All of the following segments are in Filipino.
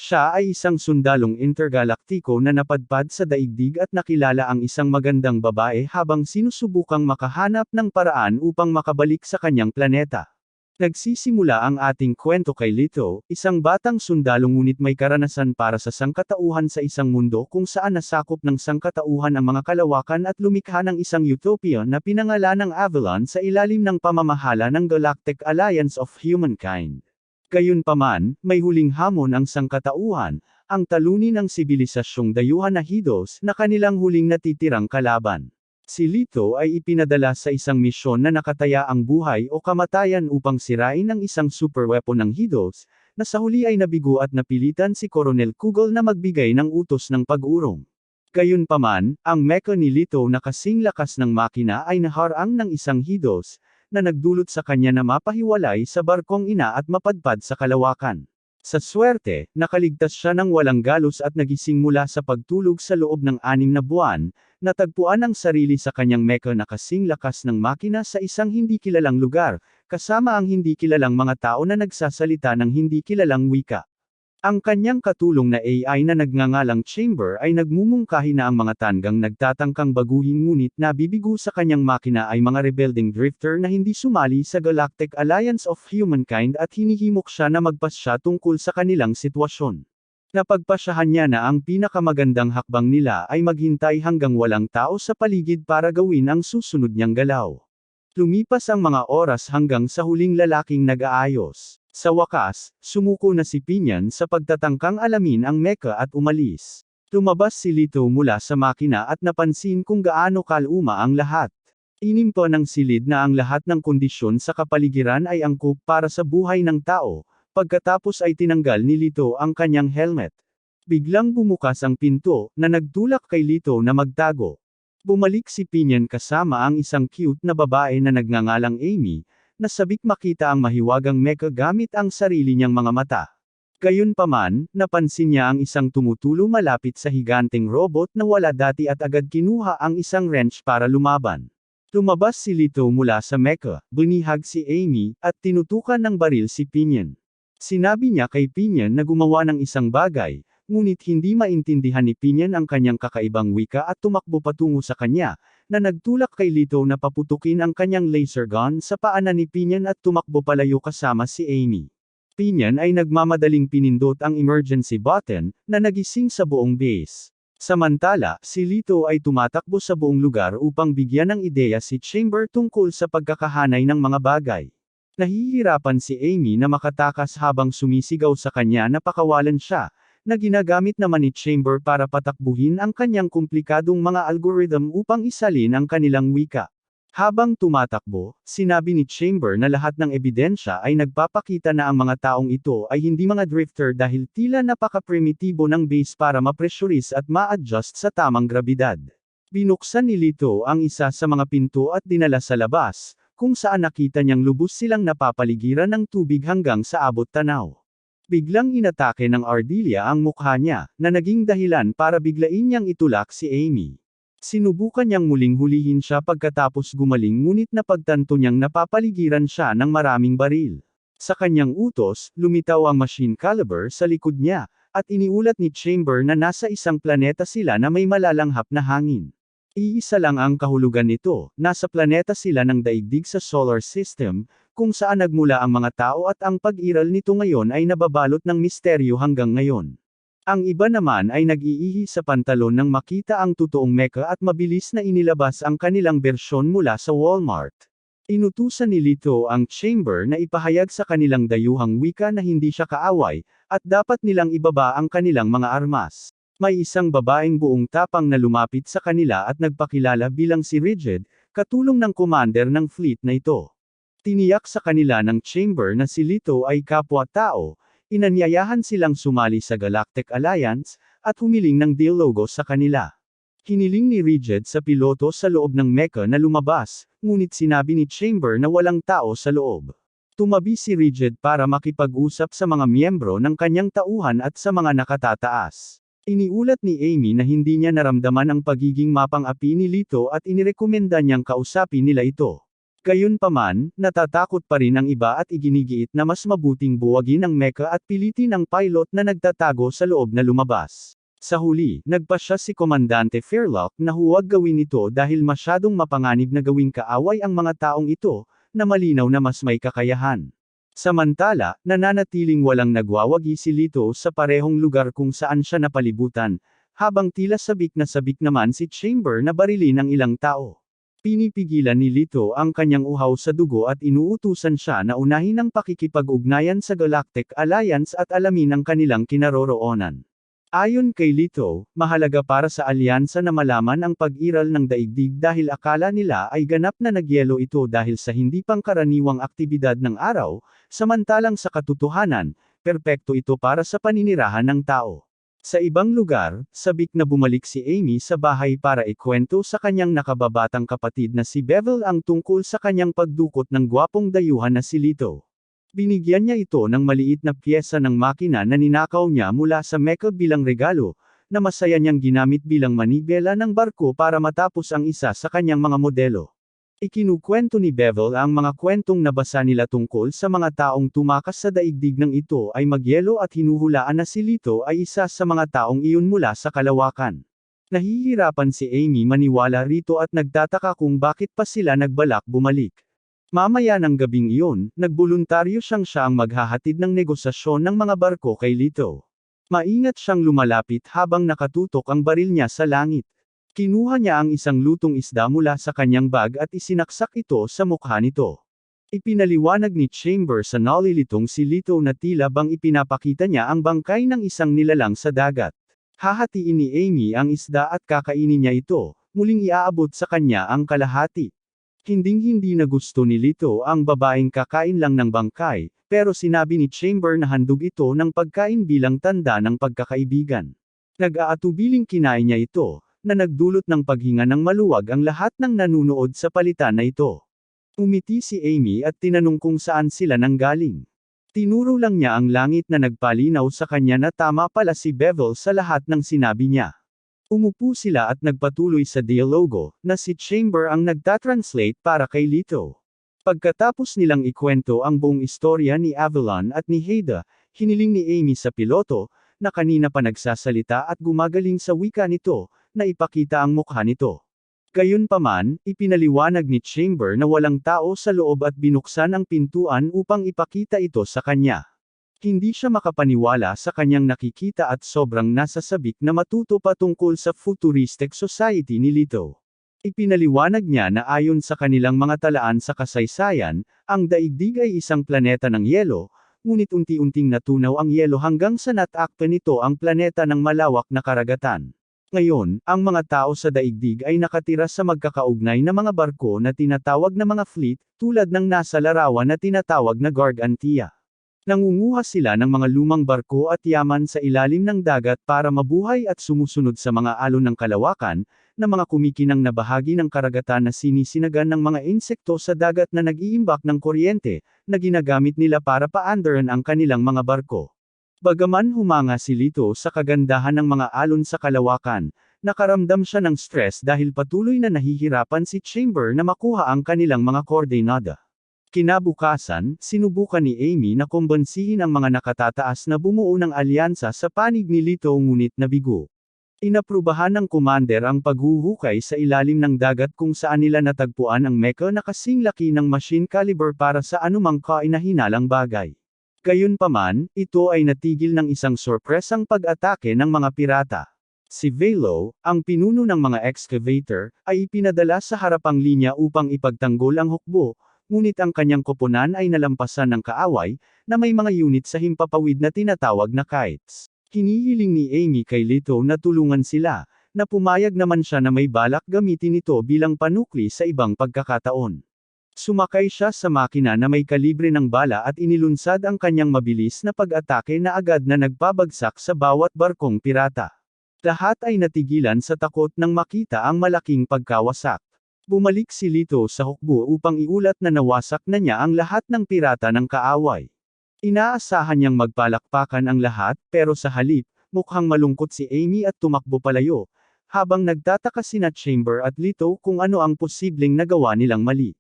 Siya ay isang sundalong intergalaktiko na napadpad sa daigdig at nakilala ang isang magandang babae habang sinusubukang makahanap ng paraan upang makabalik sa kanyang planeta. Nagsisimula ang ating kwento kay Lito, isang batang sundalo ngunit may karanasan para sa sangkatauhan sa isang mundo kung saan nasakop ng sangkatauhan ang mga kalawakan at lumikha ng isang utopia na pinangalanang Avalon sa ilalim ng pamamahala ng Galactic Alliance of Humankind. Gayunpaman, may huling hamon ang sangkatauhan, ang talunin ng sibilisasyong dayuhan na Hydos na kanilang huling natitirang kalaban. Si Lito ay ipinadala sa isang misyon na nakataya ang buhay o kamatayan upang sirain ang isang superweapon ng Hydos, na sa huli ay nabigo at napilitan si Coronel Kugel na magbigay ng utos ng pag-urong. Gayunpaman, ang mecha ni Lito na kasing lakas ng makina ay naharang ng isang Hydos, na nagdulot sa kanya na mapahiwalay sa barkong ina at mapadpad sa kalawakan. Sa swerte, nakaligtas siya ng walang galos at nagising mula sa pagtulog sa loob ng 6 na buwan, natagpuan ang sarili sa kanyang mecha na kasing lakas ng makina sa isang hindi kilalang lugar, kasama ang hindi kilalang mga tao na nagsasalita ng hindi kilalang wika. Ang kanyang katulong na AI na nagngangalang Chamber ay nagmumungkahi na ang mga tanggang nagtatangkang baguhin ngunit nabibigo sa kanyang makina ay mga rebelding drifter na hindi sumali sa Galactic Alliance of Humankind at hinihimok siya na magpasya tungkol sa kanilang sitwasyon. Napagpasyahan niya na ang pinakamagandang hakbang nila ay maghintay hanggang walang tao sa paligid para gawin ang susunod niyang galaw. Lumipas ang mga oras hanggang sa huling lalaking nag-aayos. Sa wakas, sumuko na si Pinyan sa pagtatangkang alamin ang mecha at umalis. Lumabas si Lito mula sa makina at napansin kung gaano kaluma ang lahat. Inimpo ng silid na ang lahat ng kondisyon sa kapaligiran ay angkop para sa buhay ng tao, pagkatapos ay tinanggal ni Lito ang kanyang helmet. Biglang bumukas ang pinto, na nagtulak kay Lito na magtago. Bumalik si Pinyan kasama ang isang cute na babae na nagngangalang Amy, na sabik makita ang mahiwagang mecha gamit ang sarili niyang mga mata. Gayunpaman, napansin niya ang isang tumutulo malapit sa higanteng robot na wala dati at agad kinuha ang isang wrench para lumaban. Lumabas si Lito mula sa mecha, binihag si Amy, at tinutukan ng baril si Pinyan. Sinabi niya kay Pinyan na gumawa ng isang bagay, ngunit hindi maintindihan ni Pinyan ang kanyang kakaibang wika at tumakbo patungo sa kanya, na nagtulak kay Lito na paputukin ang kanyang laser gun sa paanan ni Pinyan at tumakbo palayo kasama si Amy. Pinyan ay nagmamadaling pinindot ang emergency button, na nagising sa buong base. Samantala, si Lito ay tumatakbo sa buong lugar upang bigyan ng ideya si Chamber tungkol sa pagkakahanay ng mga bagay. Nahihirapan si Amy na makatakas habang sumisigaw sa kanya na pakawalan siya, na ginagamit naman ni Chamber para patakbuhin ang kanyang komplikadong mga algorithm upang isalin ang kanilang wika. Habang tumatakbo, sinabi ni Chamber na lahat ng ebidensya ay nagpapakita na ang mga taong ito ay hindi mga drifter dahil tila napaka-primitibo ng base para ma-pressurize at ma-adjust sa tamang grabidad. Binuksan ni Lito ang isa sa mga pinto at dinala sa labas, kung saan nakita niyang lubos silang napapaligiran ng tubig hanggang sa abot tanaw. Biglang inatake ng ardilya ang mukha niya, na naging dahilan para biglain niyang itulak si Amy. Sinubukan niyang muling hulihin siya pagkatapos gumaling ngunit napagtanto niyang napapaligiran siya ng maraming baril. Sa kanyang utos, lumitaw ang machine caliber sa likod niya, at iniulat ni Chamber na nasa isang planeta sila na may malalanghap na hangin. Iisa lang ang kahulugan nito, nasa planeta sila ng daigdig sa solar system, kung saan nagmula ang mga tao at ang pag-iral nito ngayon ay nababalot ng misteryo hanggang ngayon. Ang iba naman ay nag-iihi sa pantalon nang makita ang totoong mecha at mabilis na inilabas ang kanilang bersyon mula sa Walmart. Inutusan ni Lito ang Chamber na ipahayag sa kanilang dayuhang wika na hindi siya kaaway, at dapat nilang ibaba ang kanilang mga armas. May isang babaeng buong tapang na lumapit sa kanila at nagpakilala bilang si Rigid, katulong ng commander ng fleet na ito. Tiniyak sa kanila ng Chamber na si Lito ay kapwa-tao, inanyayahan silang sumali sa Galactic Alliance, at humiling ng dialogo sa kanila. Hiniling ni Rigid sa piloto sa loob ng mecha na lumabas, ngunit sinabi ni Chamber na walang tao sa loob. Tumabi si Rigid para makipag-usap sa mga miyembro ng kanyang tauhan at sa mga nakatataas. Iniulat ni Amy na hindi niya naramdaman ang pagiging mapang-api ni Lito at inirekomenda niyang kausapin nila ito. Gayunpaman, natatakot pa rin ang iba at iginigiit na mas mabuting buwagin ang mecha at pilitin ang pilot na nagtatago sa loob na lumabas. Sa huli, nagpasya si Komandante Fairlock na huwag gawin ito dahil masyadong mapanganib na gawing kaaway ang mga taong ito, na malinaw na mas may kakayahan. Samantala, nananatiling walang nagwawagi si Lito sa parehong lugar kung saan siya napalibutan, habang tila sabik naman si Chamber na barilin ang ilang tao. Pinipigilan ni Lito ang kanyang uhaw sa dugo at inuutusan siya na unahin ang pakikipag-ugnayan sa Galactic Alliance at alamin ang kanilang kinaroroonan. Ayon kay Lito, mahalaga para sa alyansa na malaman ang pag-iral ng daigdig dahil akala nila ay ganap na nagyelo ito dahil sa hindi pangkaraniwang aktibidad ng araw, samantalang sa katotohanan, perpekto ito para sa paninirahan ng tao. Sa ibang lugar, sabik na bumalik si Amy sa bahay para ikwento sa kanyang nakababatang kapatid na si Bevel ang tungkol sa kanyang pagdukot ng gwapong dayuhan na si Lito. Binigyan niya ito ng maliit na piyesa ng makina na ninakaw niya mula sa mecha bilang regalo, na masaya niyang ginamit bilang manibela ng barko para matapos ang isa sa kanyang mga modelo. Ikinukwento ni Bevel ang mga kwentong nabasa nila tungkol sa mga taong tumakas sa daigdig ng ito ay magyelo at hinuhulaan na si Lito ay isa sa mga taong iyon mula sa kalawakan. Nahihirapan si Amy maniwala rito at nagtataka kung bakit pa sila nagbalak bumalik. Mamaya ng gabing iyon, nagboluntaryo siya ang maghahatid ng negosasyon ng mga barko kay Lito. Maingat siyang lumalapit habang nakatutok ang baril niya sa langit. Kinuha niya ang isang lutong isda mula sa kanyang bag at isinaksak ito sa mukha nito. Ipinaliwanag ni Chamber sa nalilitong si Lito na tila bang ipinapakita niya ang bangkay ng isang nilalang sa dagat. Hahatiin ni Amy ang isda at kakainin niya ito, muling iaabot sa kanya ang kalahati. Hinding-hindi na gusto ni Lito ang babaeng kakain lang ng bangkay, pero sinabi ni Chamber na handog ito ng pagkain bilang tanda ng pagkakaibigan. Nag-aatubiling kinain niya ito, na nagdulot ng paghinga ng maluwag ang lahat ng nanunood sa palitan na ito. Umiti si Amy at tinanong kung saan sila nanggaling. Tinuro lang niya ang langit na nagpalinaw sa kanya na tama pala si Bevel sa lahat ng sinabi niya. Umupo sila at nagpatuloy sa dialogo, na si Chamber ang nagtatranslate para kay Lito. Pagkatapos nilang ikwento ang buong istorya ni Avalon at ni Haida, hiniling ni Amy sa piloto, na kanina pa nagsasalita at gumagaling sa wika nito, na ipakita ang mukha nito. Gayunpaman, ipinaliwanag ni Chamber na walang tao sa loob at binuksan ang pintuan upang ipakita ito sa kanya. Hindi siya makapaniwala sa kanyang nakikita at sobrang nasasabik na matuto pa tungkol sa futuristic society ni Lito. Ipinaliwanag niya na ayon sa kanilang mga talaan sa kasaysayan, ang daigdig ay isang planeta ng yelo, ngunit unti-unting natunaw ang yelo hanggang sa natakpan nito ang planeta ng malawak na karagatan. Ngayon, ang mga tao sa daigdig ay nakatira sa magkakaugnay na mga barko na tinatawag na mga fleet, tulad ng nasa larawan na tinatawag na Gargantia. Nangunguha sila ng mga lumang barko at yaman sa ilalim ng dagat para mabuhay at sumusunod sa mga alon ng kalawakan, na mga kumikinang na bahagi ng karagatan na sinisinagan ng mga insekto sa dagat na nag-iimbak ng kuryente, na ginagamit nila para paandaran ang kanilang mga barko. Bagaman humanga si Lito sa kagandahan ng mga alon sa kalawakan, nakaramdam siya ng stress dahil patuloy na nahihirapan si Chamber na makuha ang kanilang mga koordinada. Kinabukasan, sinubukan ni Amy na kumbansihin ang mga nakatataas na bumuo ng alyansa sa panig ni Lito ngunit nabigo. Inaprubahan ng commander ang paghuhukay sa ilalim ng dagat kung saan nila natagpuan ang mecha na kasing laki ng machine caliber para sa anumang kainahinalang bagay. Gayunpaman, ito ay natigil ng isang sorpresang pag-atake ng mga pirata. Si Velo, ang pinuno ng mga excavator, ay ipinadala sa harapang linya upang ipagtanggol ang hukbo, ngunit ang kanyang koponan ay nalampasan ng kaaway, na may mga unit sa himpapawid na tinatawag na kites. Hinihiling ni Amy kay Lito na tulungan sila, na pumayag naman siya na may balak gamitin ito bilang panukli sa ibang pagkakataon. Sumakay siya sa makina na may kalibre ng bala at inilunsad ang kanyang mabilis na pag-atake na agad na nagpabagsak sa bawat barkong pirata. Lahat ay natigilan sa takot nang makita ang malaking pagkawasak. Bumalik si Lito sa hukbo upang iulat na nawasak na niya ang lahat ng pirata ng kaaway. Inaasahan niyang magpalakpakan ang lahat, pero sa halip, mukhang malungkot si Amy at tumakbo palayo, habang nagtataka sina Chamber at Lito kung ano ang posibleng nagawa nilang mali.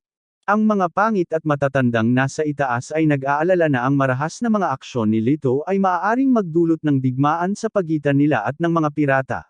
Ang mga pangit at matatandang nasa itaas ay nag-aalala na ang marahas na mga aksyon ni Leto ay maaaring magdulot ng digmaan sa pagitan nila at ng mga pirata.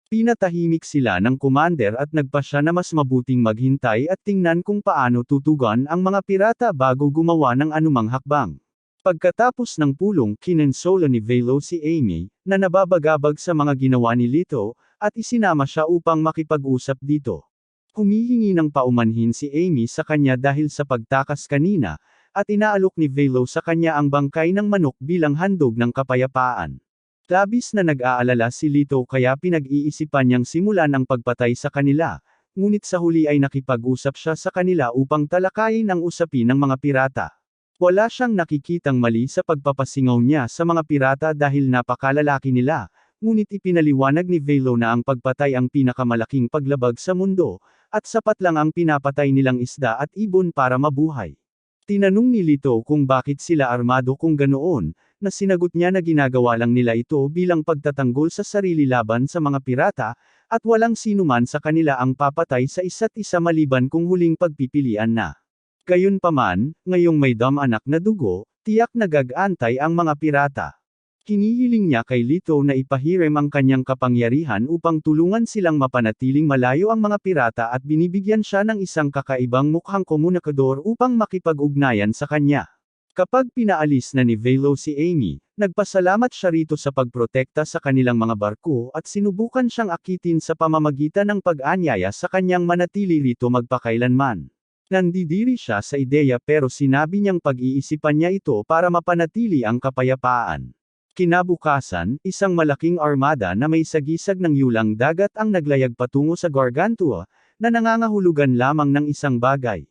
Pinatahimik sila ng commander at nagpasya na mas mabuting maghintay at tingnan kung paano tutugan ang mga pirata bago gumawa ng anumang hakbang. Pagkatapos ng pulong, kinonsolo ni Velo si Amy, na nababagabag sa mga ginawa ni Leto, at isinama siya upang makipag-usap dito. Humihingi ng paumanhin si Amy sa kanya dahil sa pagtakas kanina, at inaalok ni Velo sa kanya ang bangkay ng manok bilang handog ng kapayapaan. Labis na nag-aalala si Leto kaya pinag-iisipan niyang simulan ang pagpatay sa kanila, ngunit sa huli ay nakipag-usap siya sa kanila upang talakayin ang usapin ng mga pirata. Wala siyang nakikitang mali sa pagpapasingaw niya sa mga pirata dahil napakalalaki nila, ngunit ipinaliwanag ni Velo na ang pagpatay ang pinakamalaking paglabag sa mundo, at sapat lang ang pinapatay nilang isda at ibon para mabuhay. Tinanong ni Leto kung bakit sila armado kung ganoon, na sinagot niya na ginagawa lang nila ito bilang pagtatanggol sa sarili laban sa mga pirata, at walang sinuman sa kanila ang papatay sa isa't isa maliban kung huling pagpipilian na. Gayunpaman, ngayong may dam-anak na dugo, tiyak na gag-antay ang mga pirata. Hinihiling niya kay Leto na ipahiram ang kanyang kapangyarihan upang tulungan silang mapanatiling malayo ang mga pirata at binibigyan siya ng isang kakaibang mukhang komunikador upang makipag-ugnayan sa kanya. Kapag pinaalis na ni Velo si Amy, nagpasalamat siya rito sa pagprotekta sa kanilang mga barko at sinubukan siyang akitin sa pamamagitan ng pag-anyaya sa kanyang manatili rito magpakailanman. Nandidiri siya sa ideya pero sinabi niyang pag-iisipan niya ito para mapanatili ang kapayapaan. Kinabukasan, isang malaking armada na may sagisag ng yulang dagat ang naglayag patungo sa Gargantua, na nangangahulugan lamang ng isang bagay.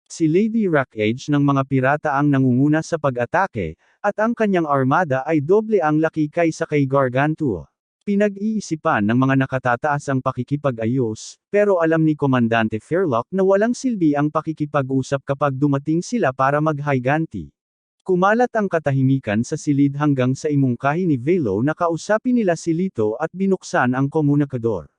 Si Lady Rackage ng mga pirata ang nangunguna sa pag-atake, at ang kanyang armada ay doble ang laki kaysa kay Gargantua. Pinag-iisipan ng mga nakatataas ang pakikipag-ayos, pero alam ni Komandante Fairlock na walang silbi ang pakikipag-usap kapag dumating sila para maghiganti. Kumalat ang katahimikan sa silid hanggang sa imungkahi ni Velo na kausapin nila si Leto at binuksan ang komunikador.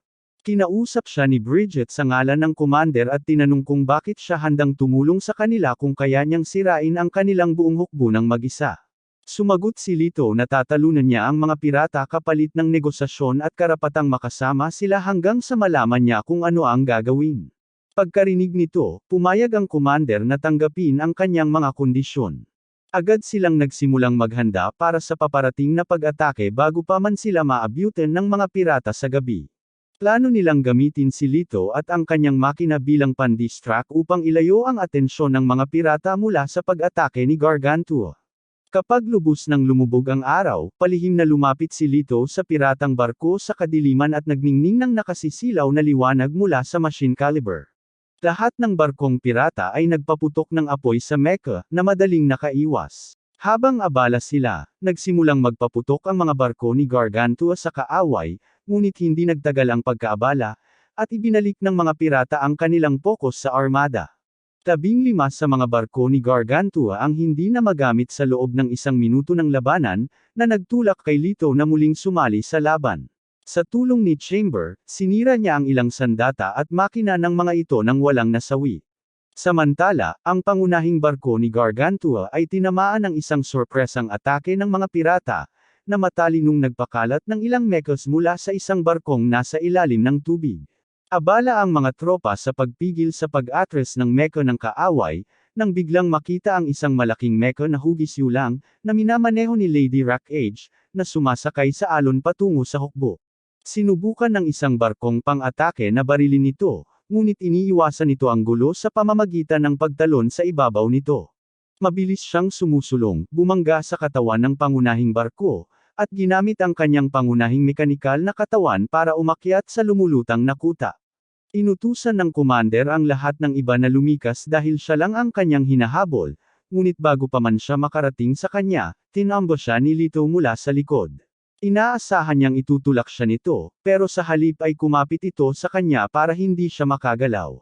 Kinausap siya ni Bridget sa ngalan ng commander at tinanong kung bakit siya handang tumulong sa kanila kung kaya niyang sirain ang kanilang buong hukbo ng mag-isa. Sumagot si Leto na tatalunan niya ang mga pirata kapalit ng negosasyon at karapatang makasama sila hanggang sa malaman niya kung ano ang gagawin. Pagkarinig nito, pumayag ang commander na tanggapin ang kanyang mga kondisyon. Agad silang nagsimulang maghanda para sa paparating na pag-atake bago pa man sila maabutan ng mga pirata sa gabi. Plano nilang gamitin si Leto at ang kanyang makina bilang pan-distract upang ilayo ang atensyon ng mga pirata mula sa pag-atake ni Gargantua. Kapag lubos nang lumubog ang araw, palihim na lumapit si Leto sa piratang barko sa kadiliman at nagningning ng nakasisilaw na liwanag mula sa machine caliber. Lahat ng barkong pirata ay nagpaputok ng apoy sa Mecca, na madaling nakaiwas. Habang abala sila, nagsimulang magpaputok ang mga barko ni Gargantua sa kaaway, ngunit hindi nagtagal ang pagkaabala, at ibinalik ng mga pirata ang kanilang pokus sa armada. 15 sa mga barko ni Gargantua ang hindi na magamit sa loob ng 1 minuto ng labanan, na nagtulak kay Leto na muling sumali sa laban. Sa tulong ni Chamber, sinira niya ang ilang sandata at makina ng mga ito nang walang nasawi. Samantala, ang pangunahing barko ni Gargantua ay tinamaan ng isang sorpresang atake ng mga pirata, na matalinong nagpakalat ng ilang mechas mula sa isang barkong nasa ilalim ng tubig. Abala ang mga tropa sa pagpigil sa pag-atras ng mecha ng kaaway, nang biglang makita ang isang malaking mecha na hugis yulang, na minamaneho ni Lady Rackage, na sumasakay sa alon patungo sa hukbo. Sinubukan ng isang barkong pang-atake na barilin ito, ngunit iniiwasan nito ang gulo sa pamamagitan ng pagtalon sa ibabaw nito. Mabilis siyang sumusulong, bumangga sa katawan ng pangunahing barko, at ginamit ang kanyang pangunahing mekanikal na katawan para umakyat sa lumulutang na kuta. Inutusan ng commander ang lahat ng iba na lumikas dahil siya lang ang kanyang hinahabol, ngunit bago pa man siya makarating sa kanya, tinambo siya ni Leto mula sa likod. Inaasahan niyang itutulak siya nito, pero sa halip ay kumapit ito sa kanya para hindi siya makagalaw.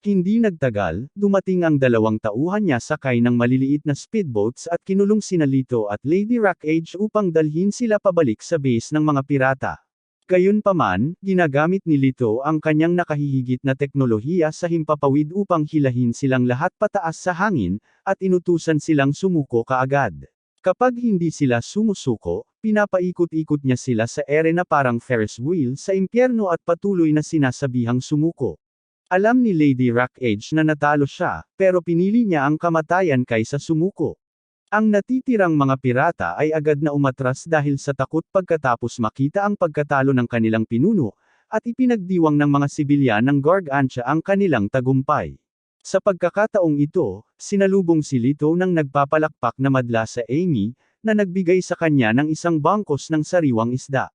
Hindi nagtagal, dumating ang 2 tauhan niya sakay ng maliliit na speedboats at kinulong sina Leto at Lady Rackage upang dalhin sila pabalik sa base ng mga pirata. Gayunpaman, ginamit ni Leto ang kanyang nakahihigit na teknolohiya sa himpapawid upang hilahin silang lahat pataas sa hangin, at inutusan silang sumuko kaagad. Kapag hindi sila sumusuko, pinapaikot-ikot niya sila sa ere na parang Ferris wheel sa impyerno at patuloy na sinasabihang sumuko. Alam ni Lady Rockage na natalo siya, pero pinili niya ang kamatayan kaysa sumuko. Ang natitirang mga pirata ay agad na umatras dahil sa takot pagkatapos makita ang pagkatalo ng kanilang pinuno, at ipinagdiwang ng mga sibilyan ng Gargantua ang kanilang tagumpay. Sa pagkakataong ito, sinalubong si Leto ng nagpapalakpak na madla sa Amy, na nagbigay sa kanya ng isang bangkos ng sariwang isda.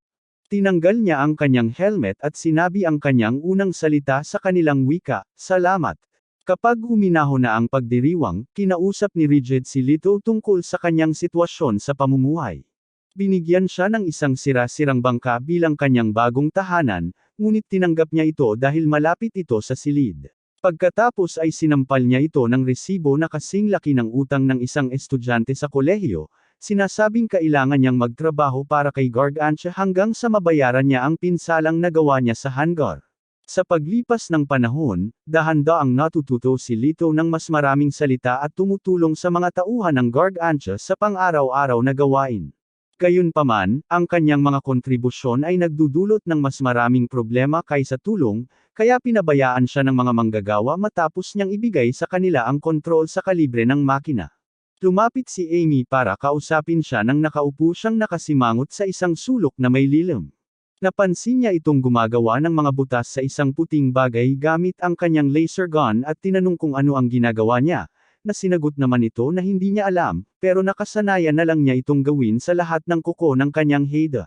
Tinanggal niya ang kanyang helmet at sinabi ang kanyang unang salita sa kanilang wika, "Salamat." Kapag huminahon na ang pagdiriwang, kinausap ni Rigid si Leto tungkol sa kanyang sitwasyon sa pamumuhay. Binigyan siya ng isang sira-sirang bangka bilang kanyang bagong tahanan, ngunit tinanggap niya ito dahil malapit ito sa silid. Pagkatapos ay sinampal niya ito ng resibo na kasing laki ng utang ng isang estudyante sa kolehiyo, sinasabing kailangan niyang magtrabaho para kay Gargantua hanggang sa mabayaran niya ang pinsalang nagawa niya sa hangar. Sa paglipas ng panahon, dahan-daang natututo si Leto ng mas maraming salita at tumutulong sa mga tauhan ng Gargantua sa pang-araw-araw na gawain. Gayunpaman, ang kanyang mga kontribusyon ay nagdudulot ng mas maraming problema kaysa tulong, kaya pinabayaan siya ng mga manggagawa matapos niyang ibigay sa kanila ang kontrol sa kalibre ng makina. Lumapit si Amy para kausapin siya nang nakaupo siyang nakasimangot sa isang sulok na may lilim. Napansin niya itong gumagawa ng mga butas sa isang puting bagay gamit ang kanyang laser gun at tinanong kung ano ang ginagawa niya, na sinagot naman ito na hindi niya alam, pero nakasanayan na lang niya itong gawin sa lahat ng kuko ng kanyang Heda.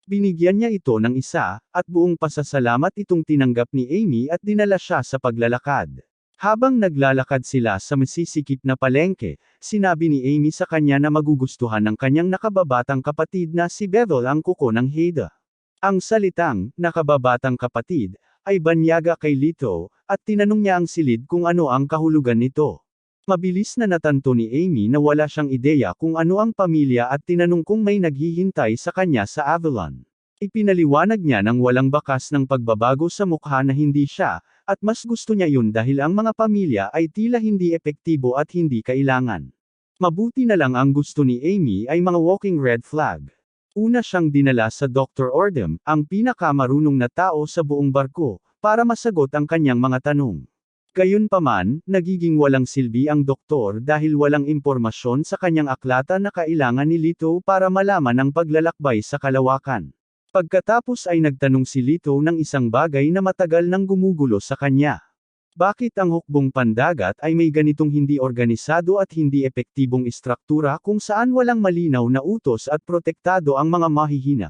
Binigyan niya ito ng isa, at buong pasasalamat itong tinanggap ni Amy at dinala siya sa paglalakad. Habang naglalakad sila sa masisikip na palengke, sinabi ni Amy sa kanya na magugustuhan ng kanyang nakababatang kapatid na si Bevel ang kuko ng Heda. Ang salitang, nakababatang kapatid, ay banyaga kay Leto, at tinanong niya ang silid kung ano ang kahulugan nito. Mabilis na natanto ni Amy na wala siyang ideya kung ano ang pamilya at tinanong kung may naghihintay sa kanya sa Avalon. Ipinaliwanag niya ng walang bakas ng pagbabago sa mukha na hindi siya, at mas gusto niya yun dahil ang mga pamilya ay tila hindi epektibo at hindi kailangan. Mabuti na lang ang gusto ni Amy ay mga walking red flag. Una siyang dinala sa Dr. Ordem, ang pinakamarunong na tao sa buong barko, para masagot ang kanyang mga tanong. Gayunpaman, nagiging walang silbi ang doktor dahil walang impormasyon sa kanyang aklata na kailangan ni Leto para malaman ang paglalakbay sa kalawakan. Pagkatapos ay nagtanong si Leto ng isang bagay na matagal nang gumugulo sa kanya. Bakit ang hukbong pandagat ay may ganitong hindi organisado at hindi epektibong istruktura kung saan walang malinaw na utos at protektado ang mga mahihina?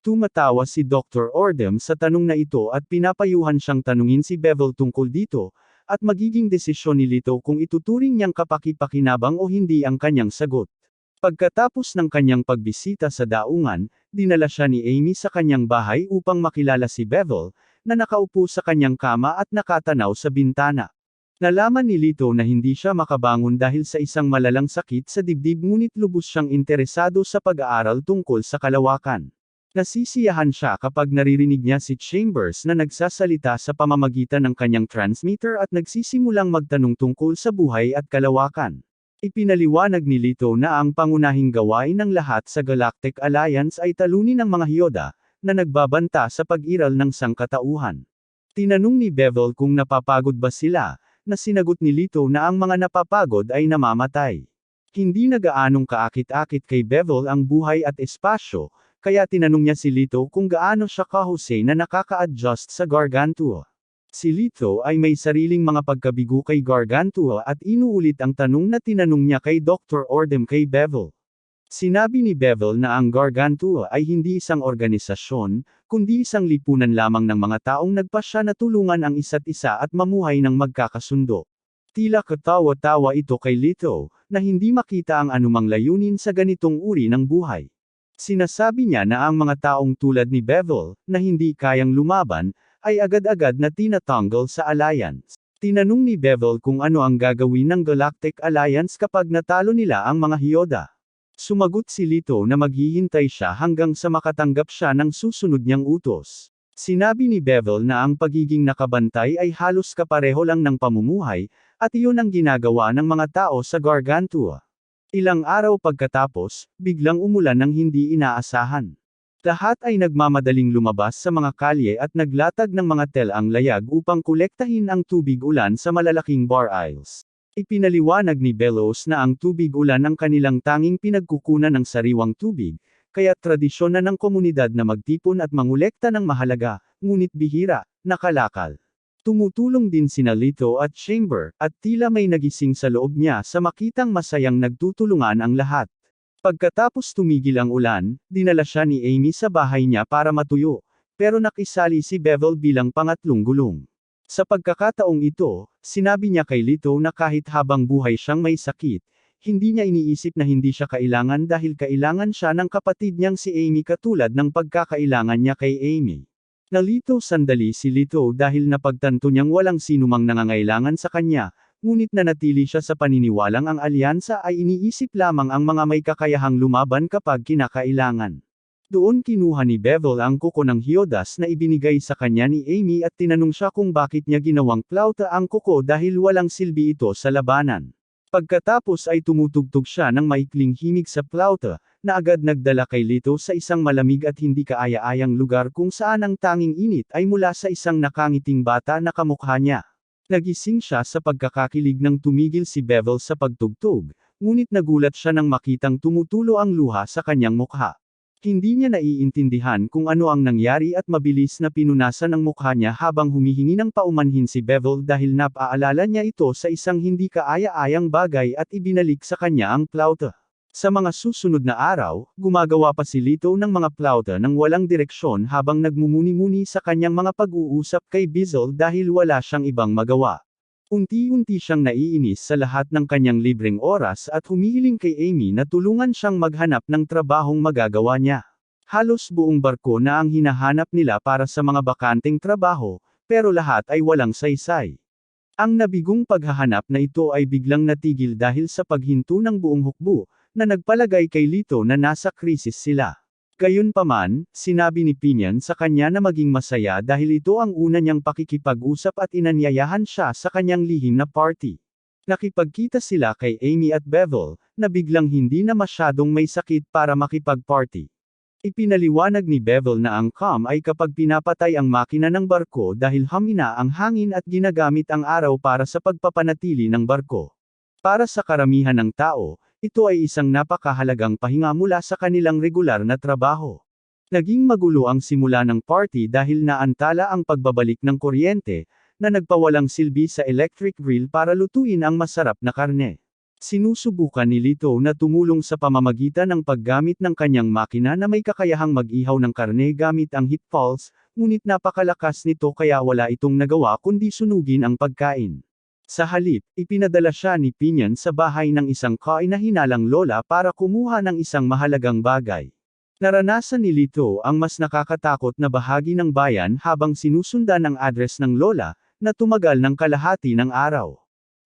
Tumatawa si Dr. Ordem sa tanong na ito at pinapayuhan siyang tanungin si Bevel tungkol dito, at magiging desisyon ni Leto kung ituturing niyang kapaki-pakinabang o hindi ang kanyang sagot. Pagkatapos ng kanyang pagbisita sa daungan, dinala siya ni Amy sa kanyang bahay upang makilala si Bevel, na nakaupo sa kanyang kama at nakatanaw sa bintana. Nalaman ni Leto na hindi siya makabangon dahil sa isang malalang sakit sa dibdib ngunit lubos siyang interesado sa pag-aaral tungkol sa kalawakan. Nasisiyahan siya kapag naririnig niya si Chambers na nagsasalita sa pamamagitan ng kanyang transmitter at nagsisimulang magtanong tungkol sa buhay at kalawakan. Ipinaliwanag ni Leto na ang pangunahing gawain ng lahat sa Galactic Alliance ay talunin ang mga Hyoda, na nagbabanta sa pag-iral ng sangkatauhan. Tinanong ni Bevel kung napapagod ba sila, na sinagot ni Leto na ang mga napapagod ay namamatay. Hindi na gaanong kaakit-akit kay Bevel ang buhay at espasyo, kaya tinanong niya si Leto kung gaano siya kahusay na nakaka-adjust sa Gargantua. Si Leto ay may sariling mga pagkabigo kay Gargantua at inuulit ang tanong na tinanong niya kay Dr. Ordem kay Bevel. Sinabi ni Bevel na ang Gargantua ay hindi isang organisasyon, kundi isang lipunan lamang ng mga taong nagpasya na tulungan ang isa't isa at mamuhay ng magkakasundo. Tila katawa-tawa ito kay Leto, na hindi makita ang anumang layunin sa ganitong uri ng buhay. Sinasabi niya na ang mga taong tulad ni Bevel, na hindi kayang lumaban, ay agad-agad na tinatanggal sa alliance. Tinanong ni Bevel kung ano ang gagawin ng Galactic Alliance kapag natalo nila ang mga Hyoda. Sumagot si Lito na maghihintay siya hanggang sa makatanggap siya ng susunod niyang utos. Sinabi ni Bevel na ang pagiging nakabantay ay halos kapareho lang ng pamumuhay, at iyon ang ginagawa ng mga tao sa Gargantua. Ilang araw pagkatapos, biglang umulan ng hindi inaasahan. Lahat ay nagmamadaling lumabas sa mga kalye at naglatag ng mga telang layag upang kolektahin ang tubig ulan sa malalaking bar aisles. Ipinaliwanag ni Bellows na ang tubig ulan ang kanilang tanging pinagkukunan ng sariwang tubig, kaya tradisyon na ng komunidad na magtipon at mangolekta ng mahalaga, ngunit bihira, na kalakal. Tumutulong din sina Lito at Chamber, at tila may nagising sa loob niya sa makitang masayang nagtutulungan ang lahat. Pagkatapos tumigil ang ulan, dinala siya ni Amy sa bahay niya para matuyo, pero nakisali si Bevel bilang pangatlong gulong. Sa pagkakataong ito, sinabi niya kay Lito na kahit habang buhay siyang may sakit, hindi niya iniisip na hindi siya kailangan dahil kailangan siya ng kapatid niyang si Amy katulad ng pagkakailangan niya kay Amy. Nalito sandali si Lito dahil napagtanto niyang walang sinumang nangangailangan sa kanya, ngunit nanatili siya sa paniniwalang ang alyansa ay iniisip lamang ang mga may kakayahang lumaban kapag kinakailangan. Doon kinuha ni Bevel ang kuko ng Hiodas na ibinigay sa kanya ni Amy at tinanong siya kung bakit niya ginawang plauta ang kuko dahil walang silbi ito sa labanan. Pagkatapos ay tumutugtog siya ng maikling himig sa plauta, na agad nagdala kay Lito sa isang malamig at hindi kaaya-ayang lugar kung saan ang tanging init ay mula sa isang nakangiting bata na kamukha niya. Nagising siya sa pagkakakilig nang tumigil si Bevel sa pagtugtog, ngunit nagulat siya nang makitang tumutulo ang luha sa kanyang mukha. Hindi niya naiintindihan kung ano ang nangyari at mabilis na pinunasan ang mukha niya habang humihingi ng paumanhin si Bevel dahil napaalala niya ito sa isang hindi kaaya-ayang bagay at ibinalik sa kanya ang plauta. Sa mga susunod na araw, gumagawa pa si Lito ng mga plauta ng walang direksyon habang nagmumuni-muni sa kanyang mga pag-uusap kay Bizzle dahil wala siyang ibang magawa. Unti-unti siyang naiinis sa lahat ng kanyang libreng oras at humihiling kay Amy na tulungan siyang maghanap ng trabahong magagawa niya. Halos buong barko na ang hinahanap nila para sa mga bakanteng trabaho, pero lahat ay walang saysay. Ang nabigong paghahanap na ito ay biglang natigil dahil sa paghinto ng buong hukbo, na nagpalagay kay Lito na nasa krisis sila. Gayunpaman, sinabi ni Pinion sa kanya na maging masaya dahil ito ang una niyang pakikipag-usap at inanyayahan siya sa kanyang lihim na party. Nakipagkita sila kay Amy at Bevel, na biglang hindi na masyadong may sakit para makipag-party. Ipinaliwanag ni Bevel na ang calm ay kapag pinapatay ang makina ng barko dahil hamina ang hangin at ginagamit ang araw para sa pagpapanatili ng barko. Para sa karamihan ng tao, ito ay isang napakahalagang pahinga mula sa kanilang regular na trabaho. Naging magulo ang simula ng party dahil naantala ang pagbabalik ng kuryente, na nagpawalang silbi sa electric grill para lutuin ang masarap na karne. Sinusubukan ni Lito na tumulong sa pamamagitan ng paggamit ng kanyang makina na may kakayahang mag-ihaw ng karne gamit ang heat pulse, ngunit napakalakas nito kaya wala itong nagawa kundi sunugin ang pagkain. Sa halip, ipinadala siya ni Pinion sa bahay ng isang kainahinalang lola para kumuha ng isang mahalagang bagay. Naranasan ni Lito ang mas nakakatakot na bahagi ng bayan habang sinusundan ang address ng lola, na tumagal ng kalahati ng araw.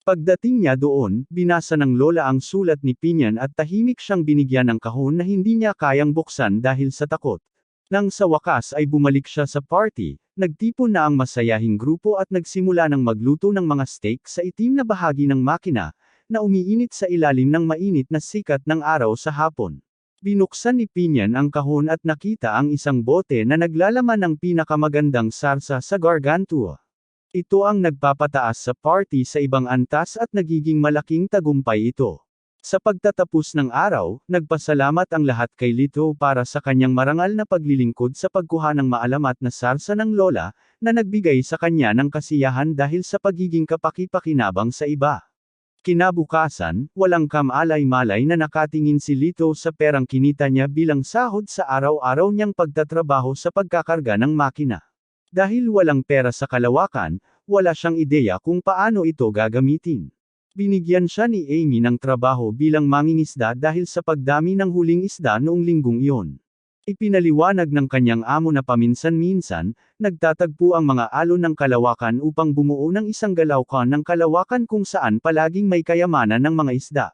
Pagdating niya doon, binasa ng lola ang sulat ni Pinion at tahimik siyang binigyan ng kahon na hindi niya kayang buksan dahil sa takot. Nang sa wakas ay bumalik siya sa party, nagtipon na ang masayahing grupo at nagsimula ng magluto ng mga steak sa itim na bahagi ng makina, na umiinit sa ilalim ng mainit na sikat ng araw sa hapon. Binuksan ni Pinion ang kahon at nakita ang isang bote na naglalaman ng pinakamagandang sarsa sa Gargantua. Ito ang nagpapataas sa party sa ibang antas at nagiging malaking tagumpay ito. Sa pagtatapos ng araw, nagpasalamat ang lahat kay Lito para sa kanyang marangal na paglilingkod sa pagkuha ng maalamat na sarsa ng lola, na nagbigay sa kanya ng kasiyahan dahil sa pagiging kapaki-pakinabang sa iba. Kinabukasan, walang kamalay-malay na nakatingin si Lito sa perang kinita niya bilang sahod sa araw-araw niyang pagtatrabaho sa pagkakarga ng makina. Dahil walang pera sa kalawakan, wala siyang ideya kung paano ito gagamitin. Binigyan siya ni Amy ng trabaho bilang mangingisda dahil sa pagdami ng huling isda noong linggong iyon. Ipinaliwanag ng kanyang amo na paminsan-minsan, nagtatagpo ang mga alon ng kalawakan upang bumuo ng isang galawkan ng kalawakan kung saan palaging may kayamanan ng mga isda.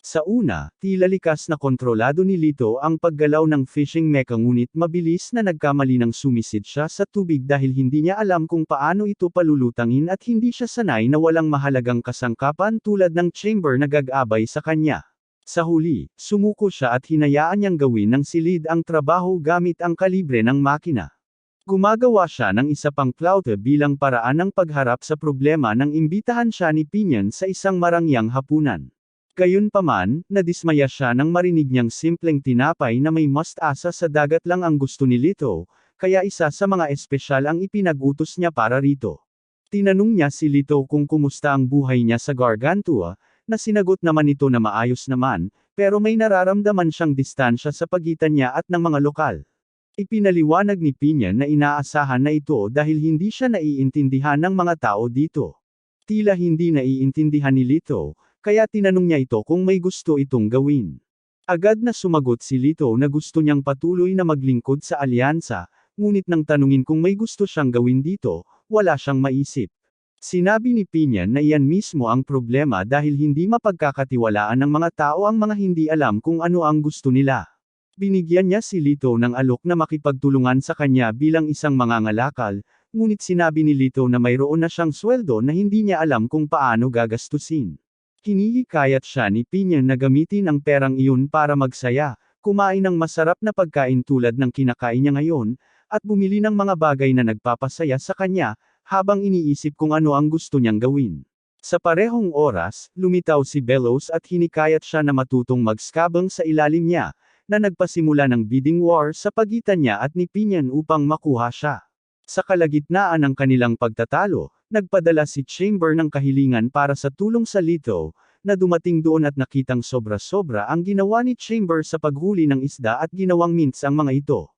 Sa una, tila likas na kontrolado ni Lito ang paggalaw ng fishing mecha ngunit mabilis na nagkamali ng sumisid siya sa tubig dahil hindi niya alam kung paano ito palulutangin at hindi siya sanay na walang mahalagang kasangkapan tulad ng chamber na gag-abay sa kanya. Sa huli, sumuko siya at hinayaan niyang gawin ng silid ang trabaho gamit ang kalibre ng makina. Gumagawa siya ng isa pang plaute bilang paraan ng pagharap sa problema nang imbitahan siya ni Pinion sa isang marangyang hapunan. Gayunpaman, nadismaya siya nang marinig niyang simpleng tinapay na may mustasa sa dagat lang ang gusto ni Lito, kaya isa sa mga espesyal ang ipinag-utos niya para rito. Tinanong niya si Lito kung kumusta ang buhay niya sa Gargantua, na sinagot naman ito na maayos naman, pero may nararamdaman siyang distansya sa pagitan niya at ng mga lokal. Ipinaliwanag ni Pinion na inaasahan na ito dahil hindi siya naiintindihan ng mga tao dito. Tila hindi naiintindihan ni Lito, kaya tinanong niya ito kung may gusto itong gawin. Agad na sumagot si Lito na gusto niyang patuloy na maglingkod sa alyansa, ngunit nang tanungin kung may gusto siyang gawin dito, wala siyang maisip. Sinabi ni Pinion na iyan mismo ang problema dahil hindi mapagkakatiwalaan ng mga tao ang mga hindi alam kung ano ang gusto nila. Binigyan niya si Lito ng alok na makipagtulungan sa kanya bilang isang mangangalakal, ngunit sinabi ni Lito na mayroon na siyang sweldo na hindi niya alam kung paano gagastusin. Hinihikayat siya ni Pinion na gamitin ang perang iyon para magsaya, kumain ng masarap na pagkain tulad ng kinakain niya ngayon, at bumili ng mga bagay na nagpapasaya sa kanya, habang iniisip kung ano ang gusto niyang gawin. Sa parehong oras, lumitaw si Bellows at hinikayat siya na matutong mag-skabang sa ilalim niya, na nagpasimula ng bidding war sa pagitan niya at ni Pinion upang makuha siya. Sa kalagitnaan ng kanilang pagtatalo, nagpadala si Chamber ng kahilingan para sa tulong sa Lito, na dumating doon at nakitang sobra-sobra ang ginawa ni Chamber sa paghuli ng isda at ginawang mints ang mga ito.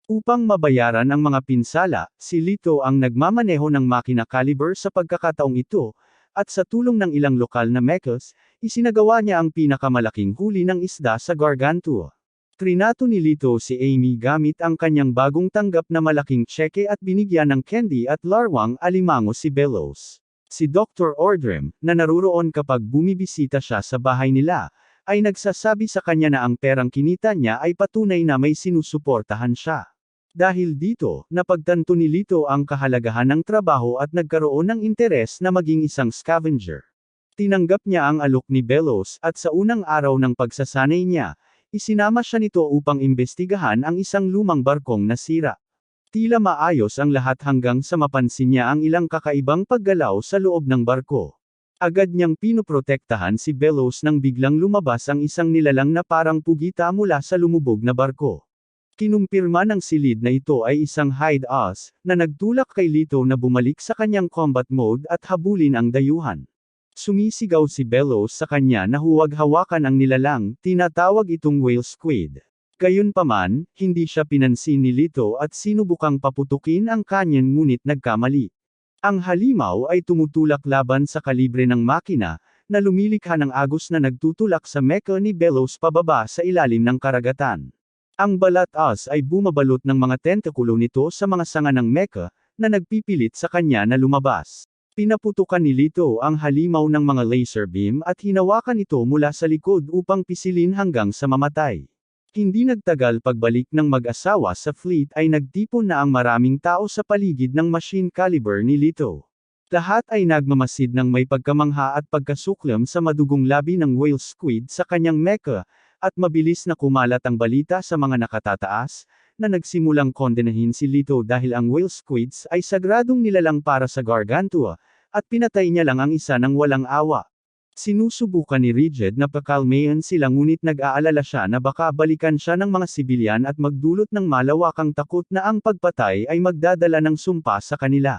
Upang mabayaran ang mga pinsala, si Lito ang nagmamaneho ng makina caliber sa pagkakataong ito, at sa tulong ng ilang lokal na mechas, isinagawa niya ang pinakamalaking huli ng isda sa Gargantua. Trinato ni Lito si Amy gamit ang kanyang bagong tanggap na malaking tseke at binigyan ng candy at larwang alimango si Bellows. Si Dr. Ordrem, na naruroon kapag bumibisita siya sa bahay nila, ay nagsasabi sa kanya na ang perang kinita niya ay patunay na may sinusuportahan siya. Dahil dito, napagtanto ni Lito ang kahalagahan ng trabaho at nagkaroon ng interes na maging isang scavenger. Tinanggap niya ang alok ni Bellows at sa unang araw ng pagsasanay niya, isinama siya nito upang imbestigahan ang isang lumang barkong nasira. Tila maayos ang lahat hanggang sa mapansin niya ang ilang kakaibang paggalaw sa loob ng barko. Agad niyang pinoprotektahan si Bellows nang biglang lumabas ang isang nilalang na parang pugita mula sa lumubog na barko. Kinumpirma ng silid na ito ay isang hide-us, na nagtulak kay Lito na bumalik sa kanyang combat mode at habulin ang dayuhan. Sumisigaw si Bellows sa kanya na huwag hawakan ang nilalang, tinatawag itong whale squid. Gayunpaman, hindi siya pinansin ni Lito at sinubukang paputukin ang kanyan ngunit nagkamali. Ang halimaw ay tumutulak laban sa kalibre ng makina, na lumilikha ng agos na nagtutulak sa mecha ni Bellows pababa sa ilalim ng karagatan. Ang balat-us ay bumabalot ng mga tentakulo nito sa mga sanga ng mecha, na nagpipilit sa kanya na lumabas. Pinaputukan ni Lito ang halimaw ng mga laser beam at hinawakan ito mula sa likod upang pisilin hanggang sa mamatay. Hindi nagtagal pagbalik ng mag-asawa sa fleet ay nagtipon na ang maraming tao sa paligid ng machine caliber ni Lito. Lahat ay nagmamasid ng may pagkamangha at pagkasuklam sa madugong labi ng whale squid sa kanyang mecha, at mabilis na kumalat ang balita sa mga nakatataas, na nagsimulang kondenahin si Lito dahil ang whale squids ay sagradong nilalang para sa Gargantua, at pinatay niya lang ang isa ng walang awa. Sinusubukan ni Rigid na pakalmayan sila ngunit nag-aalala siya na baka balikan siya ng mga sibilyan at magdulot ng malawakang takot na ang pagpatay ay magdadala ng sumpa sa kanila.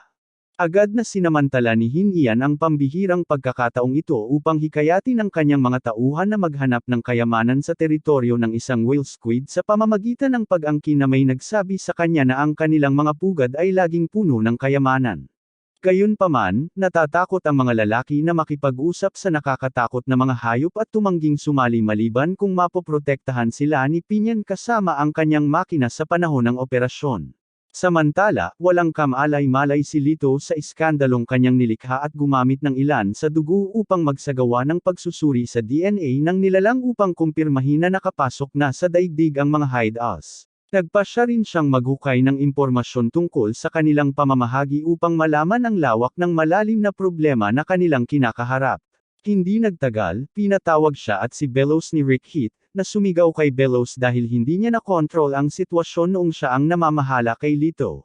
Agad na sinamantala ni Hinian ang pambihirang pagkakataong ito upang hikayatin ang kanyang mga tauhan na maghanap ng kayamanan sa teritoryo ng isang whale squid sa pamamagitan ng pag-angkin na may nagsabi sa kanya na ang kanilang mga pugad ay laging puno ng kayamanan. Gayunpaman, natatakot ang mga lalaki na makipag-usap sa nakakatakot na mga hayop at tumangging sumali maliban kung mapoprotektahan sila ni Pinion kasama ang kanyang makina sa panahon ng operasyon. Samantala, walang kamalay-malay si Lito sa iskandalong kanyang nilikha at gumamit ng ilan sa dugo upang magsagawa ng pagsusuri sa DNA ng nilalang upang kumpirmahin na nakapasok na sa daigdig ang mga hideouts. Nagpa siya rin siyang maghukay ng impormasyon tungkol sa kanilang pamamahagi upang malaman ang lawak ng malalim na problema na kanilang kinakaharap. Hindi nagtagal, pinatawag siya at si Bellows ni Rick Heath, na sumigaw kay Bellows dahil hindi niya nakontrol ang sitwasyon noong siya ang namamahala kay Lito.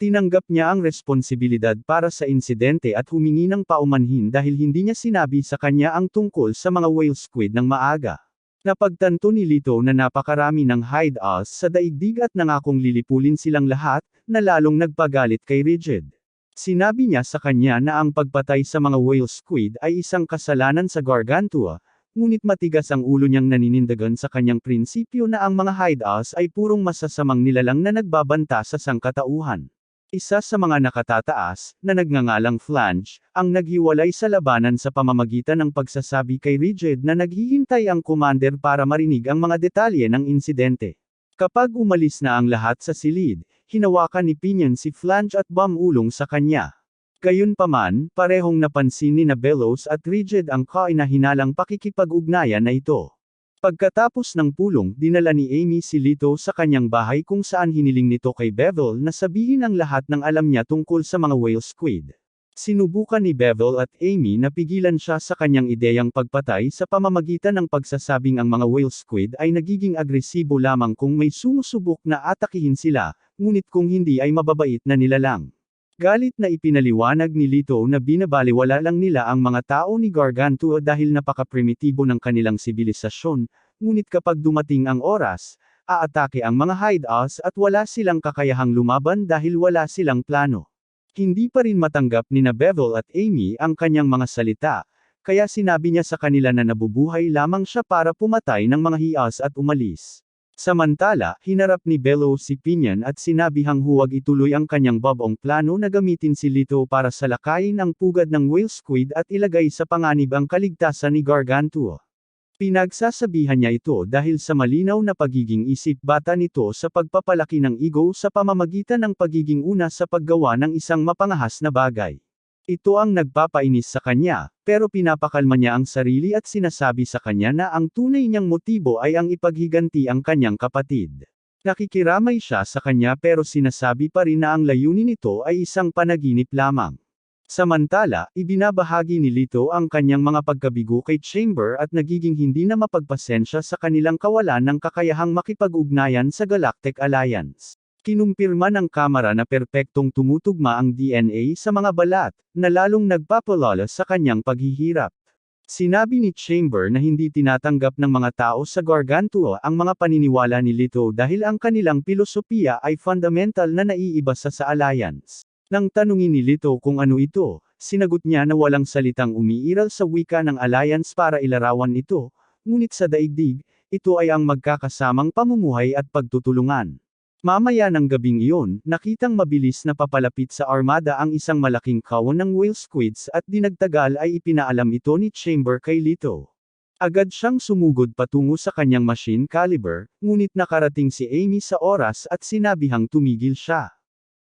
Tinanggap niya ang responsibilidad para sa insidente at humingi ng paumanhin dahil hindi niya sinabi sa kanya ang tungkol sa mga whale squid ng maaga. Napagtanto ni Lito na napakarami ng hideouts sa daigdig at nangakong lilipulin silang lahat, na lalong nagpagalit kay Rigid. Sinabi niya sa kanya na ang pagpatay sa mga whale squid ay isang kasalanan sa Gargantua, ngunit matigas ang ulo niyang naninindigan sa kanyang prinsipyo na ang mga hideouts ay purong masasamang nilalang na nagbabanta sa sangkatauhan. Isa sa mga nakatataas, na nagngangalang Flange, ang naghiwalay sa labanan sa pamamagitan ng pagsasabi kay Rigid na naghihintay ang commander para marinig ang mga detalye ng insidente. Kapag umalis na ang lahat sa silid, hinawakan ni Pinion si Flange at bumulong sa kanya. Gayunpaman, parehong napansin ni Bellows at Rigid ang kainahinalang pakikipag-ugnayan na ito. Pagkatapos ng pulong, dinala ni Amy si Lito sa kanyang bahay kung saan hiniling nito kay Bevel na sabihin ang lahat ng alam niya tungkol sa mga whale squid. Sinubukan ni Bevel at Amy na pigilan siya sa kanyang ideyang pagpatay sa pamamagitan ng pagsasabing ang mga whale squid ay nagiging agresibo lamang kung may sumusubok na atakihin sila, ngunit kung hindi ay mababait na nilalang. Galit na ipinaliwanag ni Lito na binabaliwala lang nila ang mga tao ni Gargantua dahil napaka-primitibo ng kanilang sibilisasyon, ngunit kapag dumating ang oras, aatake ang mga hideouts at wala silang kakayahang lumaban dahil wala silang plano. Hindi pa rin matanggap ni Bevel at Amy ang kanyang mga salita, kaya sinabi niya sa kanila na nabubuhay lamang siya para pumatay ng mga hideouts at umalis. Samantala, hinarap ni Bellows si Pinion at sinabihang huwag ituloy ang kanyang babong plano na gamitin si Lito para salakayin ang pugad ng whale squid at ilagay sa panganib ang kaligtasan ni Gargantua. Pinagsasabihan niya ito dahil sa malinaw na pagiging isip bata nito sa pagpapalaki ng ego sa pamamagitan ng pagiging una sa paggawa ng isang mapangahas na bagay. Ito ang nagpapainis sa kanya, pero pinapakalma niya ang sarili at sinasabi sa kanya na ang tunay niyang motibo ay ang ipaghiganti ang kanyang kapatid. Nakikiramay siya sa kanya pero sinasabi pa rin na ang layunin nito ay isang panaginip lamang. Samantala, ibinabahagi ni Lito ang kanyang mga pagkabigo kay Chamber at nagiging hindi na mapagpasensya sa kanilang kawalan ng kakayahang makipag-ugnayan sa Galactic Alliance. Kinumpirma ng kamera na perpektong tumutugma ang DNA sa mga balat, na lalong nagpapalala sa kanyang paghihirap. Sinabi ni Chamber na hindi tinatanggap ng mga tao sa Gargantua ang mga paniniwala ni Lito dahil ang kanilang pilosopiya ay fundamental na naiiba sa Alliance. Nang tanungin ni Lito kung ano ito, sinagot niya na walang salitang umiiral sa wika ng Alliance para ilarawan ito, ngunit sa daigdig, ito ay ang magkakasamang pamumuhay at pagtutulungan. Mamaya ng gabing iyon, nakitang mabilis na papalapit sa armada ang isang malaking kawon ng whale squids at dinagtagal ay ipinaalam ito ni Chamber kay Lito. Agad siyang sumugod patungo sa kanyang machine caliber, ngunit nakarating si Amy sa oras at sinabihang tumigil siya.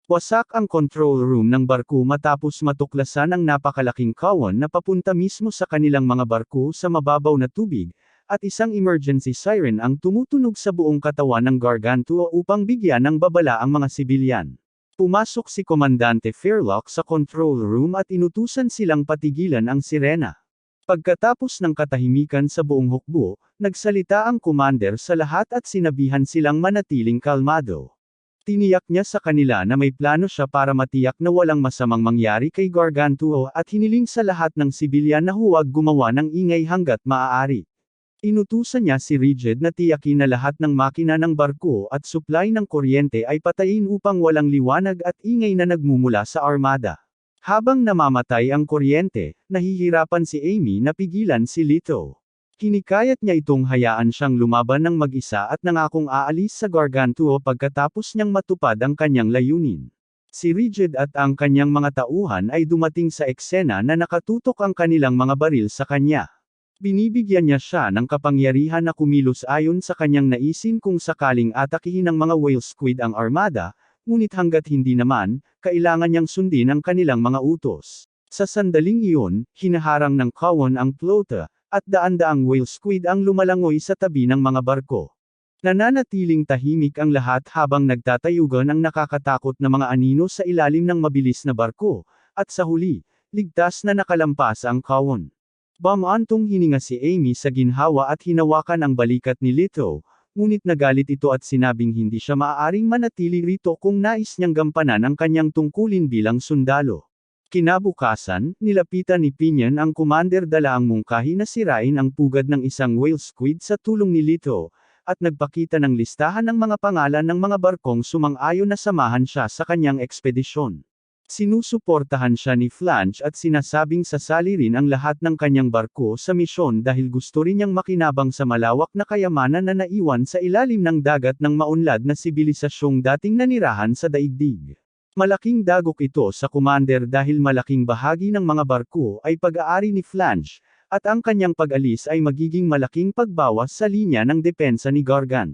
Wasak ang control room ng barko matapos matuklasan ang napakalaking kawon na papunta mismo sa kanilang mga barko sa mababaw na tubig, at isang emergency siren ang tumutunog sa buong katawan ng Gargantua upang bigyan ng babala ang mga sibilyan. Pumasok si Komandante Fairlock sa control room at inutusan silang patigilan ang sirena. Pagkatapos ng katahimikan sa buong hukbo, nagsalita ang commander sa lahat at sinabihan silang manatiling kalmado. Tiniyak niya sa kanila na may plano siya para matiyak na walang masamang mangyari kay Gargantua at hiniling sa lahat ng sibilyan na huwag gumawa ng ingay hanggat maaari. Inutusan niya si Rigid na tiyakin na lahat ng makina ng barko at supply ng kuryente ay patayin upang walang liwanag at ingay na nagmumula sa armada. Habang namamatay ang kuryente, nahihirapan si Amy na pigilan si Lito. Hinikayat niya itong hayaan siyang lumaban ng mag-isa at nangakong aalis sa Gargantua pagkatapos niyang matupad ang kanyang layunin. Si Rigid at ang kanyang mga tauhan ay dumating sa eksena na nakatutok ang kanilang mga baril sa kanya. Binibigyan niya siya ng kapangyarihan na kumilos ayon sa kanyang naisin kung sakaling atakihin ng mga whale squid ang armada, ngunit hanggat hindi naman, kailangan niyang sundin ang kanilang mga utos. Sa sandaling iyon, hinaharang ng Cowan ang flota, at daan-daang whale squid ang lumalangoy sa tabi ng mga barko. Nananatiling tahimik ang lahat habang nagtatayugan ang nakakatakot na mga anino sa ilalim ng mabilis na barko, at sa huli, ligtas na nakalampas ang Cowan. Bumantong hininga si Amy sa ginhawa at hinawakan ang balikat ni Leto, ngunit nagalit ito at sinabing hindi siya maaaring manatili rito kung nais niyang gampanan ang kanyang tungkulin bilang sundalo. Kinabukasan, nilapitan ni Pinion ang commander dala ang mungkahi na sirain ang pugad ng isang whale squid sa tulong ni Leto, at nagpakita ng listahan ng mga pangalan ng mga barkong sumang-ayon na samahan siya sa kanyang ekspedisyon. Sinusuportahan siya ni Flange at sinasabing sasali rin ang lahat ng kanyang barko sa misyon dahil gusto rin niyang makinabang sa malawak na kayamanan na naiwan sa ilalim ng dagat ng maunlad na sibilisasyong dating nanirahan sa daigdig. Malaking dagok ito sa commander dahil malaking bahagi ng mga barko ay pag-aari ni Flange, at ang kanyang pag-alis ay magiging malaking pagbawas sa linya ng depensa ni Gargant.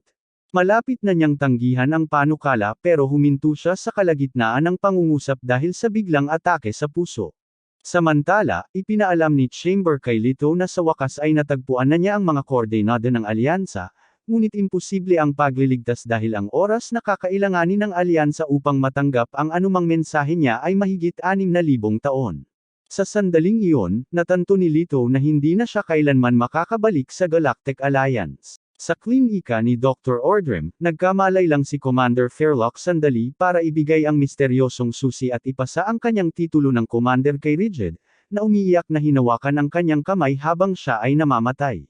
Malapit na niyang tanggihan ang panukala pero huminto siya sa kalagitnaan ng pangungusap dahil sa biglang atake sa puso. Samantala, ipinaalam ni Chamber kay Leto na sa wakas ay natagpuan na niya ang mga koordinada ng alyansa, ngunit imposible ang pagliligtas dahil ang oras na kakailanganin ng alyansa upang matanggap ang anumang mensahe niya ay mahigit 6,000 taon. Sa sandaling iyon, natanto ni Leto na hindi na siya kailanman makakabalik sa Galactic Alliance. Sa klinika ni Dr. Ordrim, nagkamalay lang si Commander Fairlock sandali para ibigay ang misteryosong susi at ipasa ang kanyang titulo ng commander kay Rigid, na umiiyak na hinawakan ang kanyang kamay habang siya ay namamatay.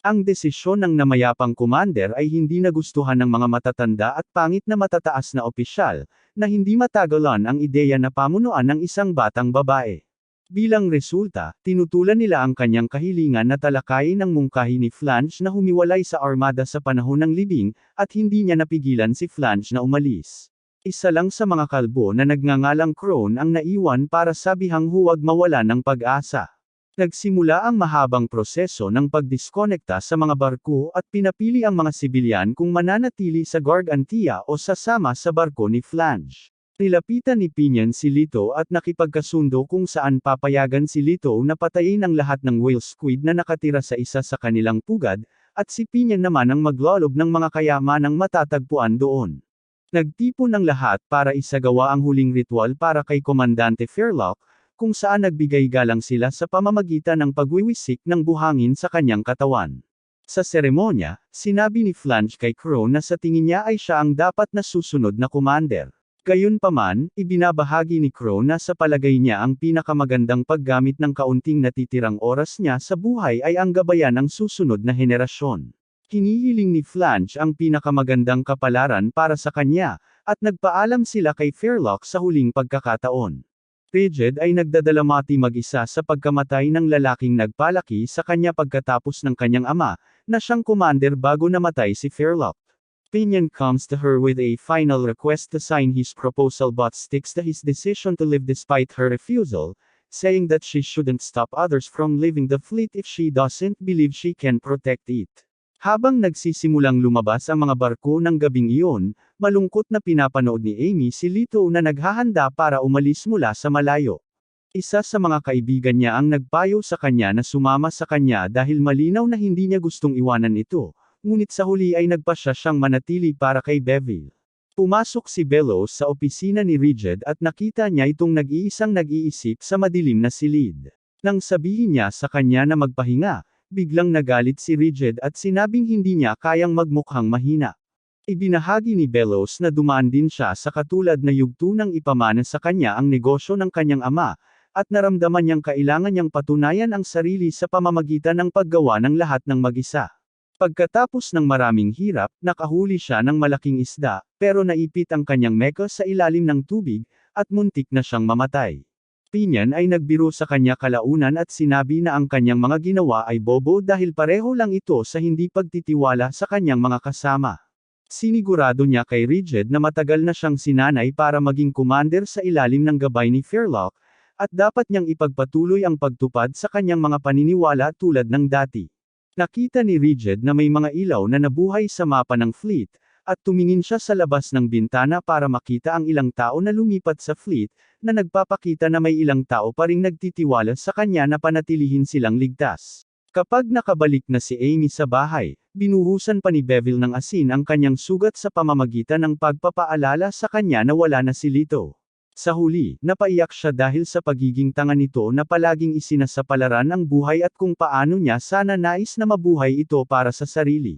Ang desisyon ng namayapang commander ay hindi nagustuhan ng mga matatanda at pangit na matataas na opisyal, na hindi matagalan ang ideya na pamunuan ng isang batang babae. Bilang resulta, tinutulan nila ang kanyang kahilingan na talakayin ang mungkahi ni Flange na humiwalay sa armada sa panahon ng libing, at hindi niya napigilan si Flange na umalis. Isa lang sa mga kalbo na nagngangalang Crone ang naiwan para sabihang huwag mawala ng pag-asa. Nagsimula ang mahabang proseso ng pagdiskonekta sa mga barko at pinapili ang mga sibilyan kung mananatili sa Gargantia o sasama sa barko ni Flange. Nilapitan ni Pinion si Leto at nakipagkasundo kung saan papayagan si Leto na patayin ang lahat ng whale squid na nakatira sa isa sa kanilang pugad, at si Pinion naman ang maglolob ng mga kayamanang matatagpuan doon. Nagtipon ang lahat para isagawa ang huling ritual para kay Komandante Fairlock, kung saan nagbigay galang sila sa pamamagitan ng pagwiwisik ng buhangin sa kanyang katawan. Sa seremonya, sinabi ni Flange kay Crone na sa tingin niya ay siya ang dapat na susunod na commander. Gayunpaman, ibinabahagi ni Crone na sa palagay niya ang pinakamagandang paggamit ng kaunting natitirang oras niya sa buhay ay ang gabayan ng susunod na henerasyon. Hinihiling ni Flange ang pinakamagandang kapalaran para sa kanya, at nagpaalam sila kay Fairlock sa huling pagkakataon. Rigid ay nagdadalamati mag-isa sa pagkamatay ng lalaking nagpalaki sa kanya pagkatapos ng kanyang ama, na siyang commander bago namatay si Fairlock. Pinion comes to her with a final request to sign his proposal but sticks to his decision to live despite her refusal, saying that she shouldn't stop others from leaving the fleet if she doesn't believe she can protect it. Habang nagsisimulang lumabas ang mga barko ng gabing iyon, malungkot na pinapanood ni Amy si Leto na naghahanda para umalis mula sa malayo. Isa sa mga kaibigan niya ang nagpayo sa kanya na sumama sa kanya dahil malinaw na hindi niya gustong iwanan ito. Ngunit sa huli ay nagpasya siyang manatili para kay Beville. Pumasok si Bellows sa opisina ni Rigid at nakita niya itong nag-iisang nag-iisip sa madilim na silid. Nang sabihin niya sa kanya na magpahinga, biglang nagalit si Rigid at sinabing hindi niya kayang magmukhang mahina. Ibinahagi ni Bellows na dumaan din siya sa katulad na yugto ng ipamana sa kanya ang negosyo ng kanyang ama, at naramdaman niyang kailangan niyang patunayan ang sarili sa pamamagitan ng paggawa ng lahat ng mag-isa. Pagkatapos ng maraming hirap, nakahuli siya ng malaking isda, pero naipit ang kanyang mecha sa ilalim ng tubig, at muntik na siyang mamatay. Pinion ay nagbiro sa kanya kalaunan at sinabi na ang kanyang mga ginawa ay bobo dahil pareho lang ito sa hindi pagtitiwala sa kanyang mga kasama. Sinigurado niya kay Rigid na matagal na siyang sinanay para maging commander sa ilalim ng gabay ni Fairlock, at dapat niyang ipagpatuloy ang pagtupad sa kanyang mga paniniwala tulad ng dati. Nakita ni Rigid na may mga ilaw na nabuhay sa mapa ng fleet, At tumingin siya sa labas ng bintana para makita ang ilang tao na lumipat sa fleet, na nagpapakita na may ilang tao pa ring nagtitiwala sa kanya na panatilihin silang ligtas. Kapag nakabalik na si Amy sa bahay, binuhusan pa ni Beverly ng asin ang kanyang sugat sa pamamagitan ng pagpapaalala sa kanya na wala na si Lito. Sa huli, napaiyak siya dahil sa pagiging tanga nito na palaging isinasapalaran ang buhay at kung paano niya sana nais na mabuhay ito para sa sarili.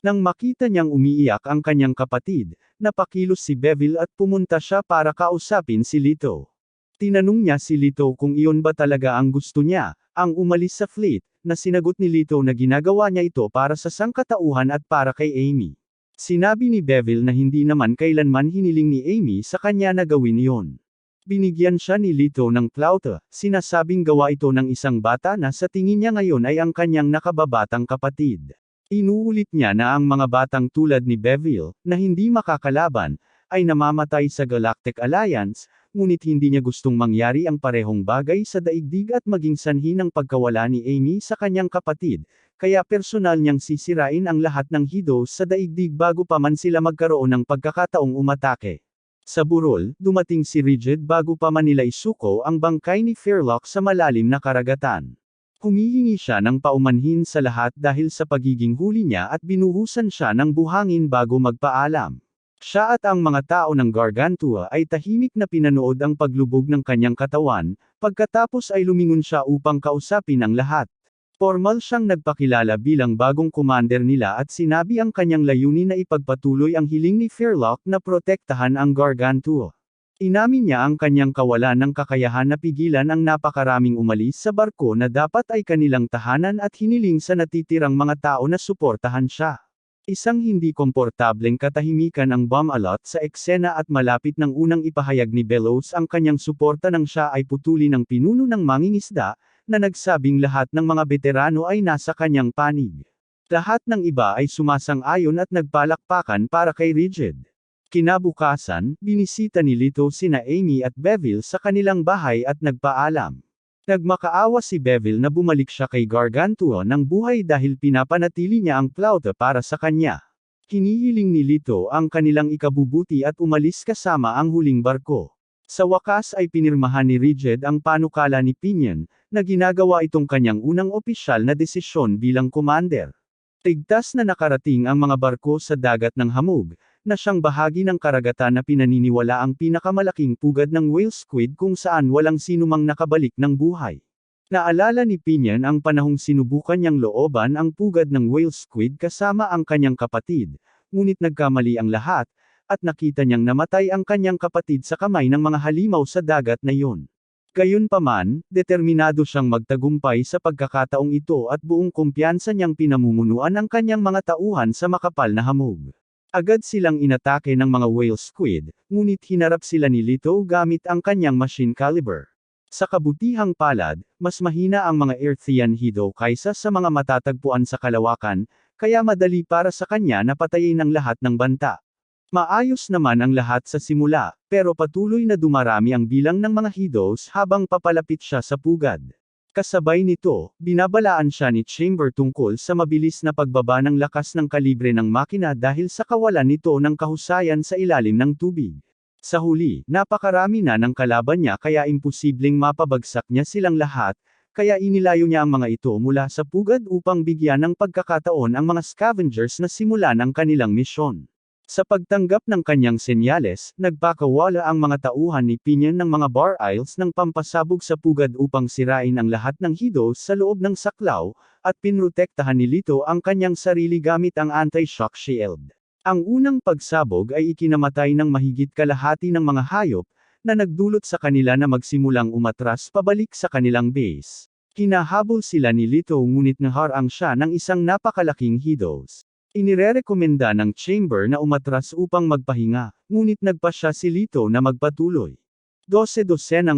Nang makita niyang umiiyak ang kanyang kapatid, napakilos si Beverly at pumunta siya para kausapin si Lito. Tinanong niya si Lito kung iyon ba talaga ang gusto niya, ang umalis sa fleet, na sinagot ni Lito na ginagawa niya ito para sa sangkatauhan at para kay Amy. Sinabi ni Beverly na hindi naman kailanman hiniling ni Amy sa kanya na gawin iyon. Binigyan siya ni Lito ng plauta, sinasabing gawa ito ng isang bata na sa tingin niya ngayon ay ang kanyang nakababatang kapatid. Inuulit niya na ang mga batang tulad ni Beverly, na hindi makakalaban, ay namamatay sa Galactic Alliance, ngunit hindi niya gustong mangyari ang parehong bagay sa daigdig at maging sanhi ng pagkawala ni Amy sa kanyang kapatid, kaya personal niyang sisirain ang lahat ng Heroes sa daigdig bago pa man sila magkaroon ng pagkakataong umatake. Sa burol, dumating si Rigid bago pa man nila isuko ang bangkay ni Fairlock sa malalim na karagatan. Humihingi siya ng paumanhin sa lahat dahil sa pagiging huli niya at binuhusan siya ng buhangin bago magpaalam. Siya at ang mga tao ng Gargantua ay tahimik na pinanood ang paglubog ng kanyang katawan, pagkatapos ay lumingon siya upang kausapin ang lahat. Formal siyang nagpakilala bilang bagong commander nila at sinabi ang kanyang layunin na ipagpatuloy ang hiling ni Fairlock na protektahan ang Gargantua. Inamin niya ang kanyang kawalan ng kakayahan na pigilan ang napakaraming umalis sa barko na dapat ay kanilang tahanan at hiniling sa natitirang mga tao na suportahan siya. Isang hindi komportableng katahimikan ang bumalot sa eksena at malapit ng unang ipahayag ni Bellows ang kanyang suporta nang siya ay putulin ng pinuno ng mangingisda, na nagsabing lahat ng mga veterano ay nasa kanyang panig. Lahat ng iba ay sumasang-ayon at nagpalakpakan para kay Rigid. Kinabukasan, binisita ni Lito sina Amy at Beverly sa kanilang bahay at nagpaalam. Nagmakaawa si Beverly na bumalik siya kay Gargantua ng buhay dahil pinapanatili niya ang plauta para sa kanya. Hinihiling ni Lito ang kanilang ikabubuti at umalis kasama ang huling barko. Sa wakas ay pinirmahan ni Rigid ang panukala ni Pinion, na ginagawa itong kanyang unang opisyal na desisyon bilang commander. Tigtas na nakarating ang mga barko sa dagat ng Hamog, na siyang bahagi ng karagatan na pinaniniwala ang pinakamalaking pugad ng whale squid kung saan walang sinumang nakabalik ng buhay. Naalala ni Pinion ang panahong sinubukan niyang looban ang pugad ng whale squid kasama ang kanyang kapatid, ngunit nagkamali ang lahat, at nakita niyang namatay ang kanyang kapatid sa kamay ng mga halimaw sa dagat na iyon. Gayunpaman, determinado siyang magtagumpay sa pagkakataong ito at buong kumpiyansa niyang pinamumunuan ang kanyang mga tauhan sa makapal na hamog. Agad silang inatake ng mga whale squid, ngunit hinarap sila ni Lito gamit ang kanyang machine caliber. Sa kabutihang palad, mas mahina ang mga Earthian Hedo kaysa sa mga matatagpuan sa kalawakan, kaya madali para sa kanya na patayin ang lahat ng banta. Maayos naman ang lahat sa simula, pero patuloy na dumarami ang bilang ng mga Heroes habang papalapit siya sa pugad. Kasabay nito, binabalaan siya ni Chamber tungkol sa mabilis na pagbaba ng lakas ng kalibre ng makina dahil sa kawalan nito ng kahusayan sa ilalim ng tubig. Sa huli, napakarami na ng kalaban niya kaya imposibleng mapabagsak niya silang lahat, kaya inilayo niya ang mga ito mula sa pugad upang bigyan ng pagkakataon ang mga scavengers na simulan ang kanilang misyon. Sa pagtanggap ng kanyang senyales, nagpakawala ang mga tauhan ni Pinion ng mga bar aisles ng pampasabog sa pugad upang sirain ang lahat ng Heroes sa loob ng saklaw, at pinrotektahan ni Lito ang kanyang sarili gamit ang anti-shock shield. Ang unang pagsabog ay ikinamatay ng mahigit kalahati ng mga hayop, na nagdulot sa kanila na magsimulang umatras pabalik sa kanilang base. Hinahabol sila ni Lito ngunit naharang siya ng isang napakalaking Heroes. Inirerekomenda ng Chamber na umatras upang magpahinga, ngunit nagpasya si Lito na magpatuloy. 12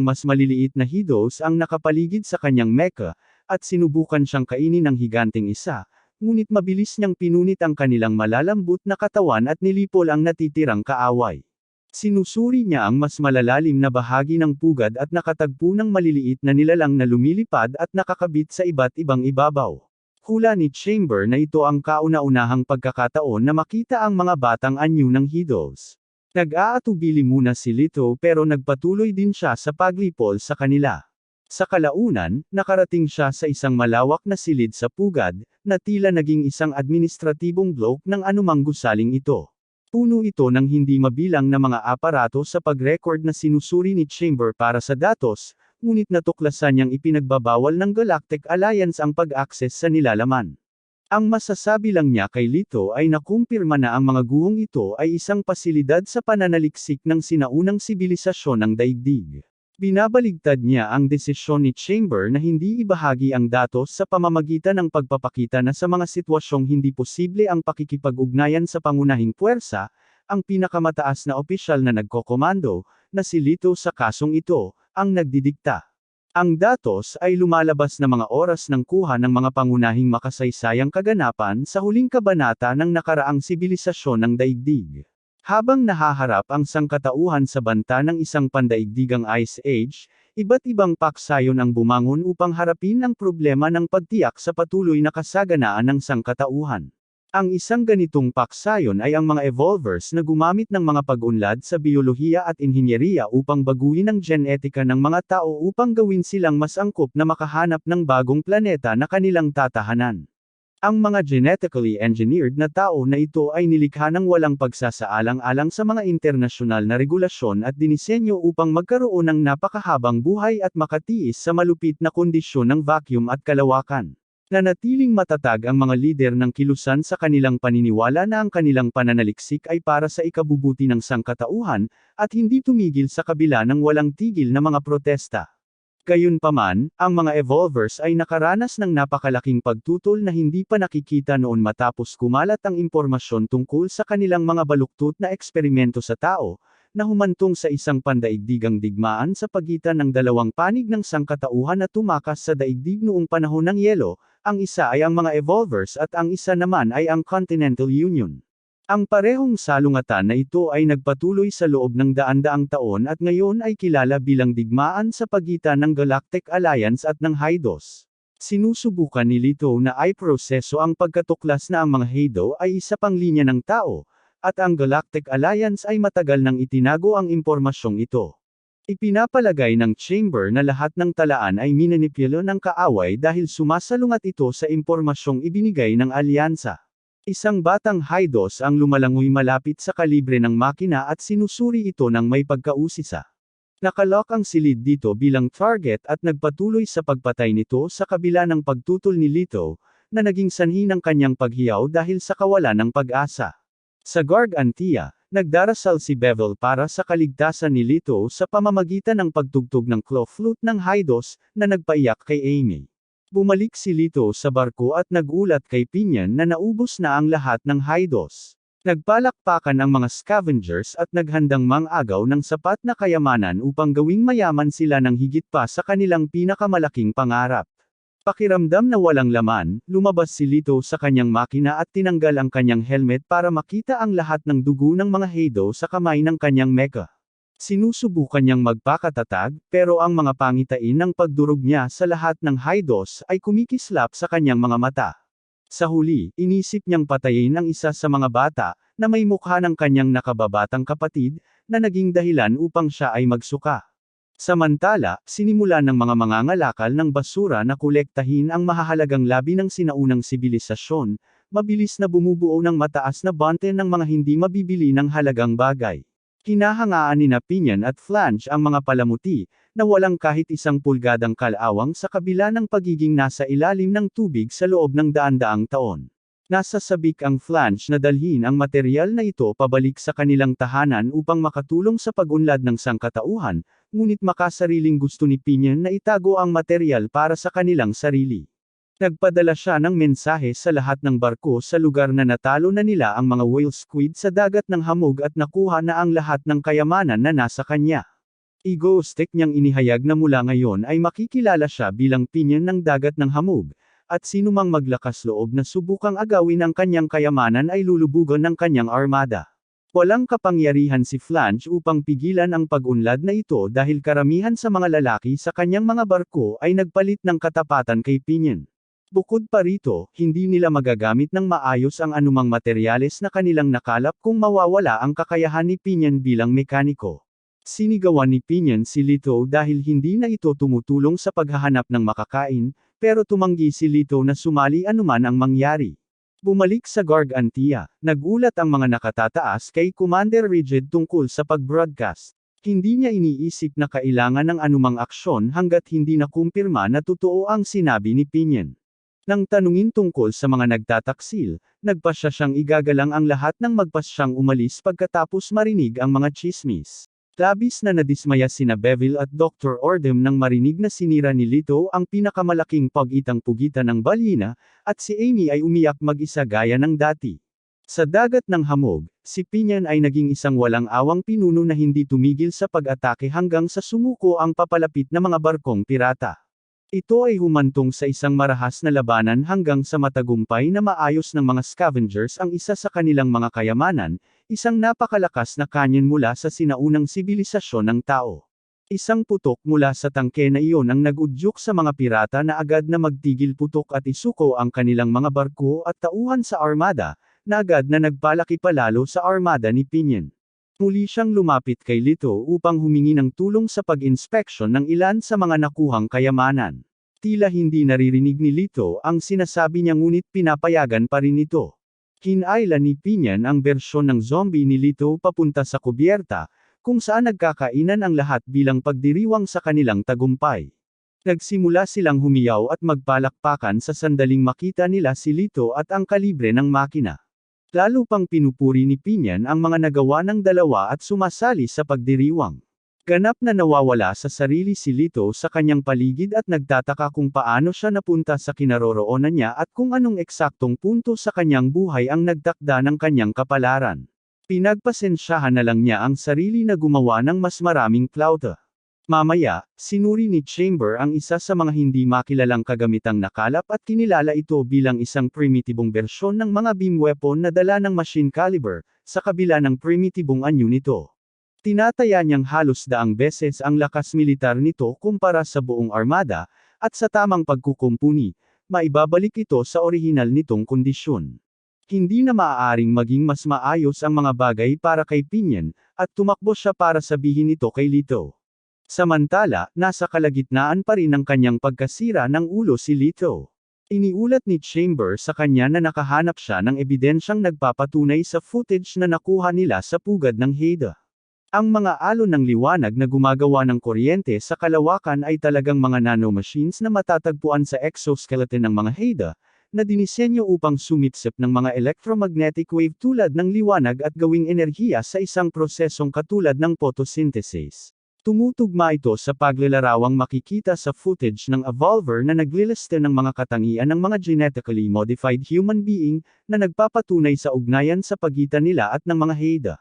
mas maliliit na Heroes ang nakapaligid sa kanyang mecha, at sinubukan siyang kainin ng higanteng isa, ngunit mabilis niyang pinunit ang kanilang malalambot na katawan at nilipol ang natitirang kaaway. Sinusuri niya ang mas malalalim na bahagi ng pugad at nakatagpo ng maliliit na nilalang na lumilipad at nakakabit sa iba't ibang ibabaw. Hula ni Chamber na ito ang kauna-unahang pagkakataon na makita ang mga batang anyo ng Heroes. Nag-aatubili muna si Leto pero nagpatuloy din siya sa paglipol sa kanila. Sa kalaunan, nakarating siya sa isang malawak na silid sa pugad, na tila naging isang administratibong blok ng anumang gusaling ito. Puno ito ng hindi mabilang na mga aparato sa pag-record na sinusuri ni Chamber para sa datos, ngunit natuklasan niyang ipinagbabawal ng Galactic Alliance ang pag-access sa nilalaman. Ang masasabi lang niya kay Leto ay nakumpirma na ang mga guhong ito ay isang pasilidad sa pananaliksik ng sinaunang sibilisasyon ng daigdig. Binabaligtad niya ang desisyon ni Chamber na hindi ibahagi ang datos sa pamamagitan ng pagpapakita na sa mga sitwasyong hindi posible ang pakikipag-ugnayan sa pangunahing puwersa, ang pinakamataas na opisyal na nagkokomando, na si Leto sa kasong ito, ang nagdidikta. Ang datos ay lumalabas na mga oras ng kuha ng mga pangunahing makasaysayang kaganapan sa huling kabanata ng nakaraang sibilisasyon ng daigdig. Habang nahaharap ang sangkatauhan sa banta ng isang pandaigdigang Ice Age, iba't ibang paksayon ang bumangon upang harapin ang problema ng pagtiyak sa patuloy na kasaganaan ng sangkatauhan. Ang isang ganitong paksayon ay ang mga evolvers na gumamit ng mga pag-unlad sa biyolohiya at inhinyeriya upang baguhin ang genetika ng mga tao upang gawin silang mas angkop na makahanap ng bagong planeta na kanilang tatahanan. Ang mga genetically engineered na tao na ito ay nilikha ng walang pagsasaalang-alang sa mga internasyonal na regulasyon at dinisenyo upang magkaroon ng napakahabang buhay at makatiis sa malupit na kondisyon ng vacuum at kalawakan. Nanatiling matatag ang mga lider ng kilusan sa kanilang paniniwala na ang kanilang pananaliksik ay para sa ikabubuti ng sangkatauhan, at hindi tumigil sa kabila ng walang tigil na mga protesta. Gayunpaman, ang mga evolvers ay nakaranas ng napakalaking pagtutol na hindi pa nakikita noon matapos kumalat ang impormasyon tungkol sa kanilang mga baluktot na eksperimento sa tao, na humantong sa isang pandaigdigang digmaan sa pagitan ng dalawang panig ng sangkatauhan na tumakas sa daigdig noong panahon ng yelo, ang isa ay ang mga evolvers at ang isa naman ay ang Continental Union. Ang parehong salungatan na ito ay nagpatuloy sa loob ng daan-daang taon at ngayon ay kilala bilang digmaan sa pagitan ng Galactic Alliance at ng Hydos. Sinusubukan ni Leto na iproseso ang pagkatuklas na ang mga Hydo ay isa pang linya ng tao, at ang Galactic Alliance ay matagal nang itinago ang impormasyong ito. Ipinapalagay ng Chamber na lahat ng talaan ay minanipilo ng kaaway dahil sumasalungat ito sa impormasyong ibinigay ng alyansa. Isang batang Hydos ang lumalangoy malapit sa kalibre ng makina at sinusuri ito ng may pagkausisa. Nakalock ang silid dito bilang target at nagpatuloy sa pagpatay nito sa kabila ng pagtutol ni Leto, na naging sanhi ng kanyang paghiyaw dahil sa kawalan ng pag-asa. Sa Gargantia, nagdarasal si Bevel para sa kaligtasan ni Leto sa pamamagitan ng pagtugtog ng claw flute ng Hydos, na nagpaiyak kay Amy. Bumalik si Leto sa barko at nagulat kay Pinion na naubos na ang lahat ng Hydos. Nagpalakpakan ang mga scavengers at naghandang mang-agaw ng sapat na kayamanan upang gawing mayaman sila ng higit pa sa kanilang pinakamalaking pangarap. Pakiramdam na walang laman, lumabas si Leto sa kanyang makina at tinanggal ang kanyang helmet para makita ang lahat ng dugo ng mga Hydo sa kamay ng kanyang mecha. Sinusubukan niyang magpakatatag, pero ang mga pangitain ng pagdurog niya sa lahat ng Hydos ay kumikislap sa kanyang mga mata. Sa huli, inisip niyang patayin ang isa sa mga bata, na may mukha ng kanyang nakababatang kapatid, na naging dahilan upang siya ay magsuka. Samantala, sinimulan ng mga mangangalakal ng basura na kolektahin ang mahahalagang labi ng sinaunang sibilisasyon, mabilis na bumubuo ng mataas na bante ng mga hindi mabibili ng halagang bagay. Hinahangaan ni Pinion at Flange ang mga palamuti, na walang kahit isang pulgadang kalawang sa kabila ng pagiging nasa ilalim ng tubig sa loob ng daan-daang taon. Nasasabik ang Flange na dalhin ang materyal na ito pabalik sa kanilang tahanan upang makatulong sa pag-unlad ng sangkatauhan, ngunit makasariling gusto ni Pinion na itago ang materyal para sa kanilang sarili. Nagpadala siya ng mensahe sa lahat ng barko sa lugar na natalo na nila ang mga whale squid sa dagat ng hamog at nakuha na ang lahat ng kayamanan na nasa kanya. Egoistic niyang inihayag na mula ngayon ay makikilala siya bilang Pinion ng dagat ng hamog, at sinumang maglakas loob na subukang agawin ang kanyang kayamanan ay lulubugan ng kanyang armada. Walang kapangyarihan si Flange upang pigilan ang pag-unlad na ito dahil karamihan sa mga lalaki sa kanyang mga barko ay nagpalit ng katapatan kay Pinion. Bukod pa rito, hindi nila magagamit ng maayos ang anumang materyales na kanilang nakalap kung mawawala ang kakayahan ni Pinyan bilang mekaniko. Sinigawan ni Pinyan si Lito dahil hindi na ito tumutulong sa paghahanap ng makakain, pero tumanggi si Lito na sumali anuman ang mangyari. Bumalik sa Gargantia, nagulat ang mga nakatataas kay Commander Rigid tungkol sa pag-broadcast. Hindi niya iniisip na kailangan ng anumang aksyon hanggat hindi nakumpirma na totoo ang sinabi ni Pinyan. Nang tanungin tungkol sa mga nagtataksil, nagpasya siyang igagalang ang lahat nang magpasyang umalis pagkatapos marinig ang mga tsismis. Labis na nadismaya sina Beville at Dr. Ordem nang marinig na sinira ni Lito ang pinakamalaking pagitang-pugitan ng balyena, at si Amy ay umiyak mag-isa gaya ng dati. Sa dagat ng hamog, si Pinyan ay naging isang walang awang pinuno na hindi tumigil sa pag-atake hanggang sa sumuko ang papalapit na mga barkong pirata. Ito ay humantong sa isang marahas na labanan hanggang sa matagumpay na maayos ng mga scavengers ang isa sa kanilang mga kayamanan, isang napakalakas na kanyon mula sa sinaunang sibilisasyon ng tao. Isang putok mula sa tangke na iyon ang nag-udyok sa mga pirata na agad na magtigil putok at isuko ang kanilang mga barko at tauhan sa armada, na agad na nagpalaki palalo sa armada ni Pinyan. Muli siyang lumapit kay Lito upang humingi ng tulong sa pag-inspeksyon ng ilan sa mga nakuhang kayamanan. Tila hindi naririnig ni Lito ang sinasabi niya ngunit pinapayagan pa rin ito. Kinailan ni Pinyan ang bersyon ng zombie ni Lito papunta sa kubyerta, kung saan nagkakainan ang lahat bilang pagdiriwang sa kanilang tagumpay. Nagsimula silang humiyaw at magpalakpakan sa sandaling makita nila si Lito at ang kalibre ng makina. Lalo pang pinupuri ni Pinyan ang mga nagawa ng dalawa at sumasali sa pagdiriwang. Ganap na nawawala sa sarili si Lito sa kanyang paligid at nagtataka kung paano siya napunta sa kinaroroonan niya at kung anong eksaktong punto sa kanyang buhay ang nagtakda ng kanyang kapalaran. Pinagpasensyahan na lang niya ang sarili na gumawa ng mas maraming plauta. Mamaya, sinuri ni Chamber ang isa sa mga hindi makilalang kagamitang nakalap at kinilala ito bilang isang primitibong bersyon ng mga beam weapon na dala ng machine caliber, sa kabila ng primitibong anyo nito. Tinataya niyang halos daang beses ang lakas militar nito kumpara sa buong armada, at sa tamang pagkukumpuni, maibabalik ito sa orihinal nitong kondisyon. Hindi na maaaring maging mas maayos ang mga bagay para kay Pinyan, at tumakbo siya para sabihin ito kay Lito. Samantala, nasa kalagitnaan pa rin ng kanyang pagkasira ng ulo si Lito. Iniulat ni Chamber sa kanya na nakahanap siya ng ebidensyang nagpapatunay sa footage na nakuha nila sa pugad ng Haida. Ang mga alon ng liwanag na gumagawa ng kuryente sa kalawakan ay talagang mga nanomachines na matatagpuan sa exoskeleton ng mga Haida, na dinisenyo upang sumipsip ng mga electromagnetic wave tulad ng liwanag at gawing enerhiya sa isang prosesong katulad ng photosynthesis. Tumutugma ito sa paglalarawang makikita sa footage ng Evolver na nagliliste ng mga katangian ng mga genetically modified human being, na nagpapatunay sa ugnayan sa pagitan nila at ng mga Haida.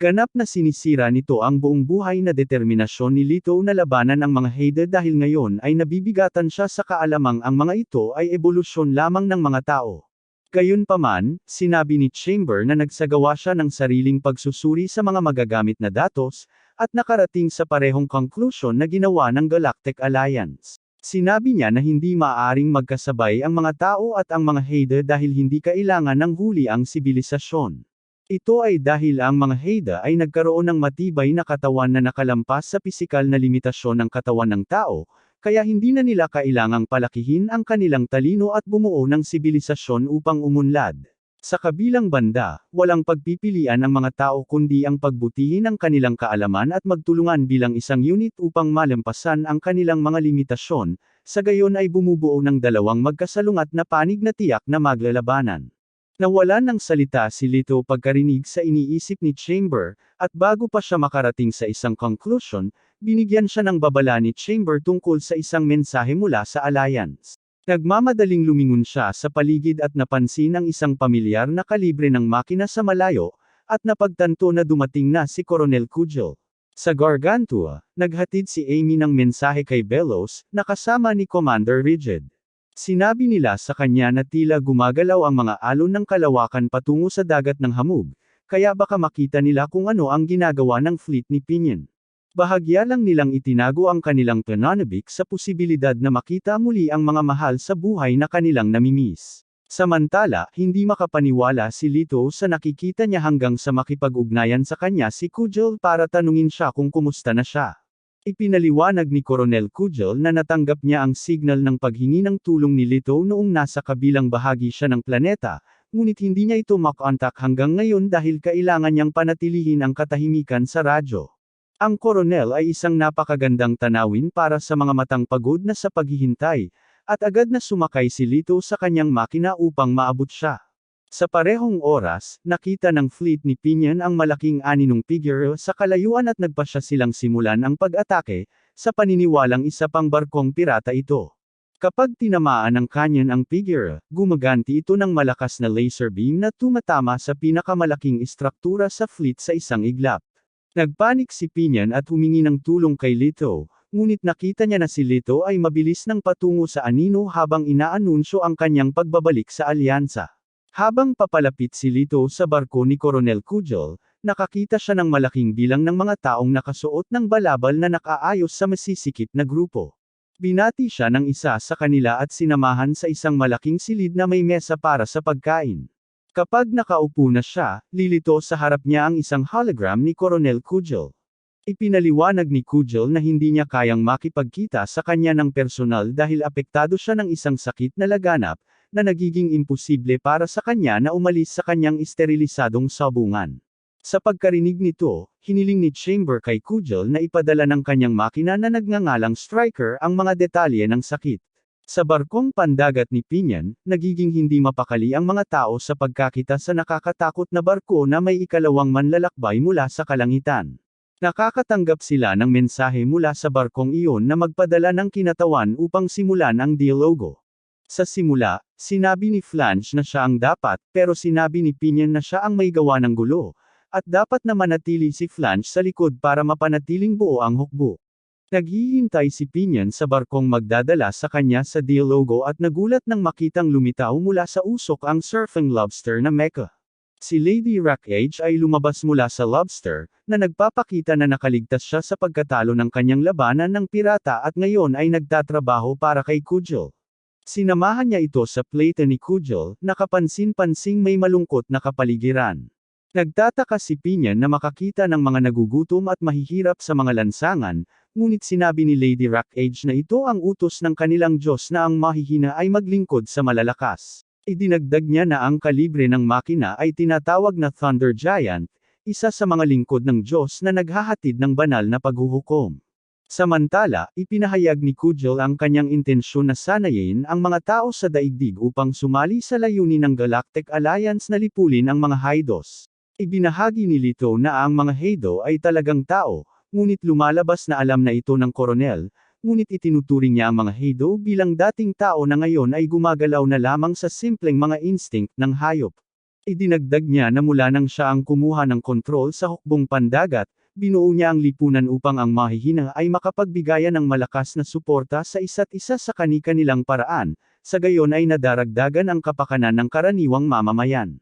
Ganap na sinisira nito ang buong buhay na determinasyon ni Lito na labanan ang mga Haida dahil ngayon ay nabibigatan siya sa kaalamang ang mga ito ay ebolusyon lamang ng mga tao. Gayunpaman, sinabi ni Chamber na nagsagawa siya ng sariling pagsusuri sa mga magagamit na datos, at nakarating sa parehong conclusion na ginawa ng Galactic Alliance. Sinabi niya na hindi maaaring magkasabay ang mga tao at ang mga Haida dahil hindi kailangan ng huli ang sibilisasyon. Ito ay dahil ang mga Haida ay nagkaroon ng matibay na katawan na nakalampas sa pisikal na limitasyon ng katawan ng tao, kaya hindi na nila kailangang palakihin ang kanilang talino at bumuo ng sibilisasyon upang umunlad. Sa kabilang banda, walang pagpipilian ang mga tao kundi ang pagbutihin ang kanilang kaalaman at magtulungan bilang isang unit upang malampasan ang kanilang mga limitasyon, sa gayon ay bumubuo ng dalawang magkasalungat na panig na tiyak na maglalabanan. Nawalan ng salita si Lito pagkarinig sa iniisip ni Chamber, at bago pa siya makarating sa isang conclusion, binigyan siya ng babala ni Chamber tungkol sa isang mensahe mula sa Alliance. Nagmamadaling lumingon siya sa paligid at napansin ang isang pamilyar na kalibre ng makina sa malayo, at napagtanto na dumating na si Coronel Cudgel. Sa Gargantua, naghatid si Amy ng mensahe kay Bellows, na kasama ni Commander Rigid. Sinabi nila sa kanya na tila gumagalaw ang mga alon ng kalawakan patungo sa dagat ng hamog, kaya baka makita nila kung ano ang ginagawa ng fleet ni Pinyan. Bahagya lang nilang itinago ang kanilang pananabik sa posibilidad na makita muli ang mga mahal sa buhay na kanilang namimiss. Samantala, hindi makapaniwala si Lito sa nakikita niya hanggang sa makipag-ugnayan sa kanya si Kujal para tanungin siya kung kumusta na siya. Ipinaliwanag ni Coronel Kujal na natanggap niya ang signal ng paghingi ng tulong ni Lito noong nasa kabilang bahagi siya ng planeta, ngunit hindi niya ito makontak hanggang ngayon dahil kailangan niyang panatilihin ang katahimikan sa radyo. Ang koronel ay isang napakagandang tanawin para sa mga matang pagod na sa paghihintay, at agad na sumakay si Lito sa kanyang makina upang maabot siya. Sa parehong oras, nakita ng fleet ni Pinion ang malaking aninong figure sa kalayuan at nagpasya silang simulan ang pag-atake, sa paniniwalang isa pang barkong pirata ito. Kapag tinamaan ng canyon ang figure, gumaganti ito ng malakas na laser beam na tumatama sa pinakamalaking istruktura sa fleet sa isang iglap. Nagpanik si Pinion at humingi ng tulong kay Lito, ngunit nakita niya na si Lito ay mabilis nang patungo sa anino habang inaanunsyo ang kanyang pagbabalik sa alyansa. Habang papalapit si Lito sa barko ni Coronel Kujal, nakakita siya ng malaking bilang ng mga taong nakasuot ng balabal na nakaayos sa masisikip na grupo. Binati siya ng isa sa kanila at sinamahan sa isang malaking silid na may mesa para sa pagkain. Kapag nakaupo na siya, lilito sa harap niya ang isang hologram ni Coronel Kujal. Ipinaliwanag ni Kujal na hindi niya kayang makipagkita sa kanya ng personal dahil apektado siya ng isang sakit na laganap, na nagiging imposible para sa kanya na umalis sa kanyang esterilisadong sabungan. Sa pagkarinig nito, hiniling ni Chamber kay Kujal na ipadala ng kanyang makina na nagngangalang Striker ang mga detalye ng sakit. Sa barkong pandagat ni Pinion, nagiging hindi mapakali ang mga tao sa pagkakita sa nakakatakot na barko na may ikalawang manlalakbay mula sa kalangitan. Nakakatanggap sila ng mensahe mula sa barkong iyon na magpadala ng kinatawan upang simulan ang dialogo. Sa simula, sinabi ni Flange na siya ang dapat, pero sinabi ni Pinion na siya ang may gawa ng gulo, at dapat na manatili si Flange sa likod para mapanatiling buo ang hukbo. Naghihintay si Pinion sa barkong magdadala sa kanya sa dialogo at nagulat nang makitang lumitaw mula sa usok ang surfing lobster na mecha. Si Lady Rockage ay lumabas mula sa lobster, na nagpapakita na nakaligtas siya sa pagkatalo ng kanyang labanan ng pirata at ngayon ay nagtatrabaho para kay Kujal. Sinamahan niya ito sa plate ni Kujal, nakapansin-pansing may malungkot na kapaligiran. Nagtataka si Pinion na makakita ng mga nagugutom at mahihirap sa mga lansangan, ngunit sinabi ni Lady Rockage na ito ang utos ng kanilang Diyos na ang mahihina ay maglingkod sa malalakas. Idinagdag niya na ang kalibre ng makina ay tinatawag na Thunder Giant, isa sa mga lingkod ng Diyos na naghahatid ng banal na paghuhukom. Samantala, ipinahayag ni Kujal ang kanyang intensyon na sanayin ang mga tao sa daigdig upang sumali sa layunin ng Galactic Alliance na lipulin ang mga Hydos. Ibinahagi ni Lito na ang mga Hydo ay talagang tao, ngunit lumalabas na alam na ito ng koronel, ngunit itinuturing niya ang mga Hydo bilang dating tao na ngayon ay gumagalaw na lamang sa simpleng mga instinct ng hayop. Idinagdag niya na mula nang siya ang kumuha ng kontrol sa hukbong pandagat, binuo niya ang lipunan upang ang mahihina ay makapagbigayan ng malakas na suporta sa isa't isa sa kani-kanilang paraan, sa gayon ay nadaragdagan ang kapakanan ng karaniwang mamamayan.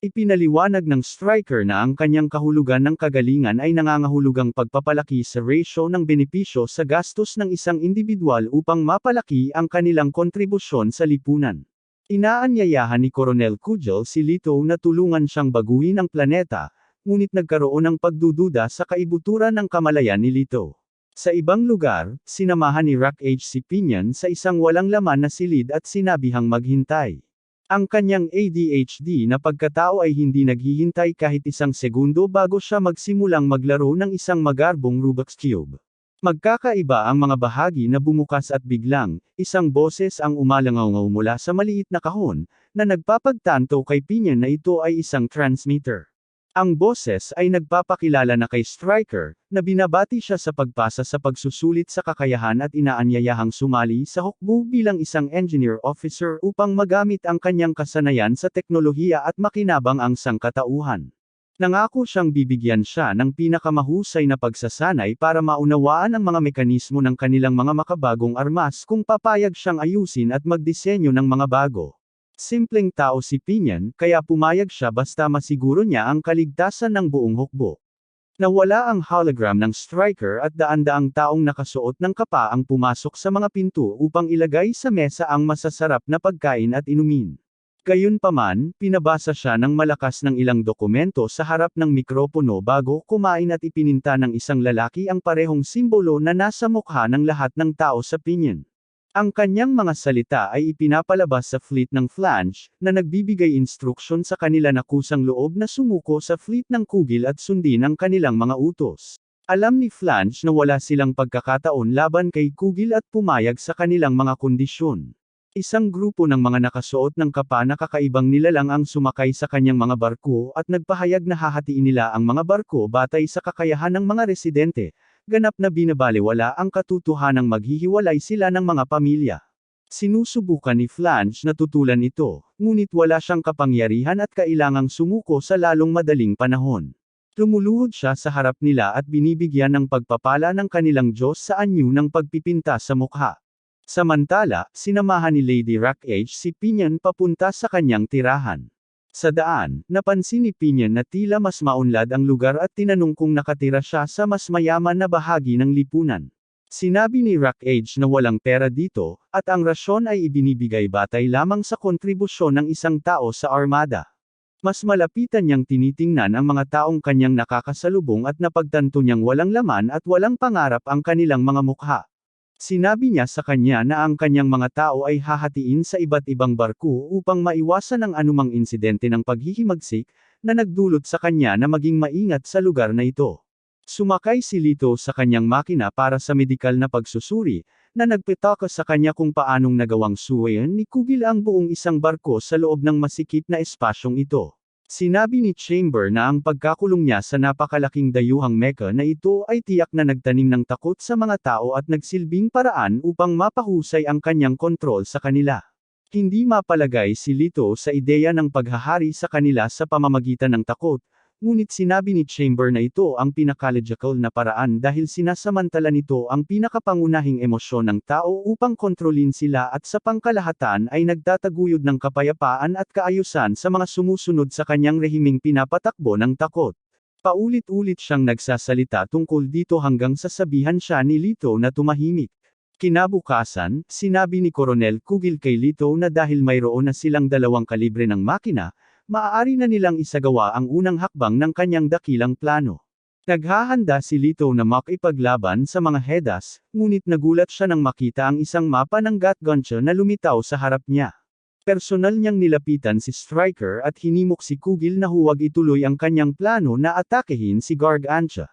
Ipinaliwanag ng Striker na ang kanyang kahulugan ng kagalingan ay nangangahulugang pagpapalaki sa ratio ng benepisyo sa gastos ng isang individual upang mapalaki ang kanilang kontribusyon sa lipunan. Inaanyayahan ni Coronel Kujal si Lito na tulungan siyang baguhin ang planeta, ngunit nagkaroon ng pagdududa sa kaibuturan ng kamalayan ni Lito. Sa ibang lugar, sinamahan ni Rockage si Pinion sa isang walang laman na silid at sinabihang maghintay. Ang kanyang ADHD na pagkatao ay hindi naghihintay kahit isang segundo bago siya magsimulang maglaro ng isang magarbong Rubik's Cube. Magkakaiba ang mga bahagi na bumukas at biglang, isang boses ang umalangaw mula sa maliit na kahon, na nagpapagtanto kay Pinion na ito ay isang transmitter. Ang boses ay nagpapakilala na kay Striker, na binabati siya sa pagpasa sa pagsusulit sa kakayahan at inaanyayahang sumali sa hukbo bilang isang engineer officer upang magamit ang kanyang kasanayan sa teknolohiya at makinabang ang sangkatauhan. Nangako siyang bibigyan siya ng pinakamahusay na pagsasanay para maunawaan ang mga mekanismo ng kanilang mga makabagong armas kung papayag siyang ayusin at magdisenyo ng mga bago. Simpleng tao si Pinion, kaya pumayag siya basta masiguro niya ang kaligtasan ng buong hukbo. Nawala ang hologram ng striker at daan-daang taong nakasuot ng kapa ang pumasok sa mga pinto upang ilagay sa mesa ang masasarap na pagkain at inumin. Gayunpaman, pinabasa siya ng malakas ng ilang dokumento sa harap ng mikropono bago kumain at ipininta ng isang lalaki ang parehong simbolo na nasa mukha ng lahat ng tao sa Pinyon. Ang kanyang mga salita ay ipinapalabas sa fleet ng Flange, na nagbibigay instruksyon sa kanila na kusang loob na sumuko sa fleet ng Kugil at sundin ang kanilang mga utos. Alam ni Flange na wala silang pagkakataon laban kay Kugil at pumayag sa kanilang mga kondisyon. Isang grupo ng mga nakasuot ng kapa na kakaibang nilalang ang sumakay sa kanyang mga barko at nagpahayag na hahatiin nila ang mga barko batay sa kakayahan ng mga residente. Ganap na binabalewala ang katotohanang maghihiwalay sila ng mga pamilya. Sinusubukan ni Flange na tutulan ito, ngunit wala siyang kapangyarihan at kailangang sumuko sa lalong madaling panahon. Lumuluhod siya sa harap nila at binibigyan ng pagpapala ng kanilang Diyos sa anyo ng pagpipinta sa mukha. Samantala, sinamahan ni Lady Rackage si Pinyan papunta sa kanyang tirahan. Sa daan, napansin ni Pinyan na tila mas maunlad ang lugar at tinanong kung nakatira siya sa mas mayaman na bahagi ng lipunan. Sinabi ni Rackage na walang pera dito, at ang rasyon ay ibinibigay batay lamang sa kontribusyon ng isang tao sa armada. Mas malapitan niyang tinitingnan ang mga taong kanyang nakakasalubong at napagtanto niyang walang laman at walang pangarap ang kanilang mga mukha. Sinabi niya sa kanya na ang kanyang mga tao ay hahatiin sa iba't ibang barko upang maiwasan ang anumang insidente ng paghihimagsik, na nagdulot sa kanya na maging maingat sa lugar na ito. Sumakay si Lito sa kanyang makina para sa medikal na pagsusuri, na nagpitaka sa kanya kung paanong nagawang suwayan ni Kugil ang buong isang barko sa loob ng masikip na espasyong ito. Sinabi ni Chamber na ang pagkakulong niya sa napakalaking dayuhang mecha na ito ay tiyak na nagtanim ng takot sa mga tao at nagsilbing paraan upang mapahusay ang kanyang kontrol sa kanila. Hindi mapalagay si Lito sa ideya ng paghahari sa kanila sa pamamagitan ng takot, ngunit sinabi ni Chamber na ito ang pinaka-logical na paraan dahil sinasamantala nito ang pinakapangunahing emosyon ng tao upang kontrolin sila at sa pangkalahatan ay nagtataguyod ng kapayapaan at kaayusan sa mga sumusunod sa kanyang rehimeng pinapatakbo ng takot. Paulit-ulit siyang nagsasalita tungkol dito hanggang sasabihan siya ni Lito na tumahimik. Kinabukasan, sinabi ni Coronel Kugil kay Lito na dahil mayroon na silang 2 kalibre ng makina, maaari na nilang isagawa ang unang hakbang ng kanyang dakilang plano. Naghahanda si Lito na makipaglaban sa mga Hedas, ngunit nagulat siya nang makita ang isang mapa ng Gatguncha na lumitaw sa harap niya. Personal niyang nilapitan si Striker at hinimok si Kugil na huwag ituloy ang kanyang plano na atakehin si Gargantua.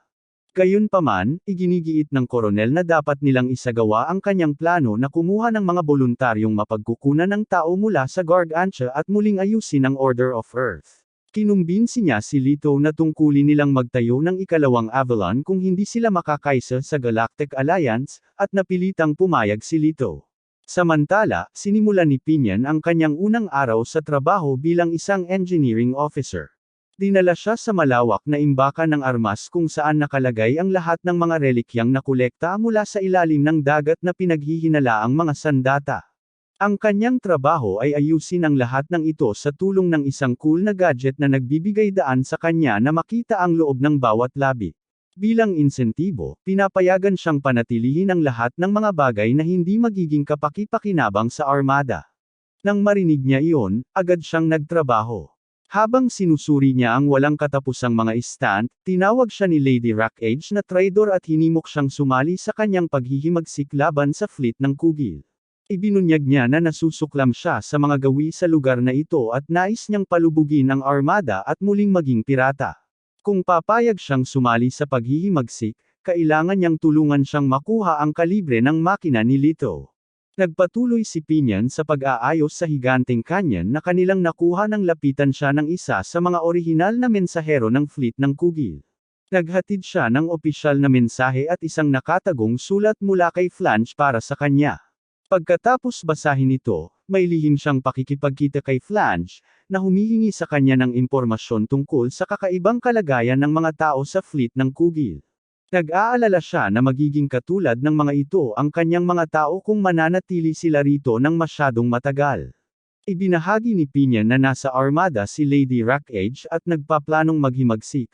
Gayunpaman, iginigiit ng koronel na dapat nilang isagawa ang kanyang plano na kumuha ng mga voluntaryong mapagkukunan ng tao mula sa Gargantua at muling ayusin ang Order of Earth. Kinumbinsi niya si Lito na tungkulin nilang magtayo ng ikalawang Avalon kung hindi sila makakaisa sa Galactic Alliance, at napilitang pumayag si Lito. Samantala, sinimulan ni Pinyan ang kanyang unang araw sa trabaho bilang isang engineering officer. Dinala siya sa malawak na imbakan ng armas kung saan nakalagay ang lahat ng mga relikyang nakolekta mula sa ilalim ng dagat na pinaghihinalaang mga sandata. Ang kanyang trabaho ay ayusin ang lahat ng ito sa tulong ng isang cool na gadget na nagbibigay daan sa kanya na makita ang loob ng bawat labi. Bilang insentibo, pinapayagan siyang panatilihin ang lahat ng mga bagay na hindi magiging kapaki-pakinabang sa armada. Nang marinig niya iyon, agad siyang nagtrabaho. Habang sinusuri niya ang walang katapusang mga istant, tinawag siya ni Lady Rackage na traidor at hinimok siyang sumali sa kanyang paghihimagsik laban sa fleet ng Kugil. Ibinunyag niya na nasusuklam siya sa mga gawi sa lugar na ito at nais niyang palubugin ang armada at muling maging pirata. Kung papayag siyang sumali sa paghihimagsik, kailangan niyang tulungan siyang makuha ang kalibre ng makina ni Lito. Nagpatuloy si Pinyan sa pag-aayos sa higanteng canyon na kanilang nakuha nang lapitan siya ng isa sa mga orihinal na mensahero ng fleet ng Kugil. Naghatid siya ng opisyal na mensahe at isang nakatagong sulat mula kay Flange para sa kanya. Pagkatapos basahin ito, may lihim siyang pakikipagkita kay Flange, na humihingi sa kanya ng impormasyon tungkol sa kakaibang kalagayan ng mga tao sa fleet ng Kugil. Nag-aalala siya na magiging katulad ng mga ito ang kanyang mga tao kung mananatili sila rito ng masyadong matagal. Ibinahagi ni Pinyan na nasa armada si Lady Rackage at nagpaplanong maghimagsik,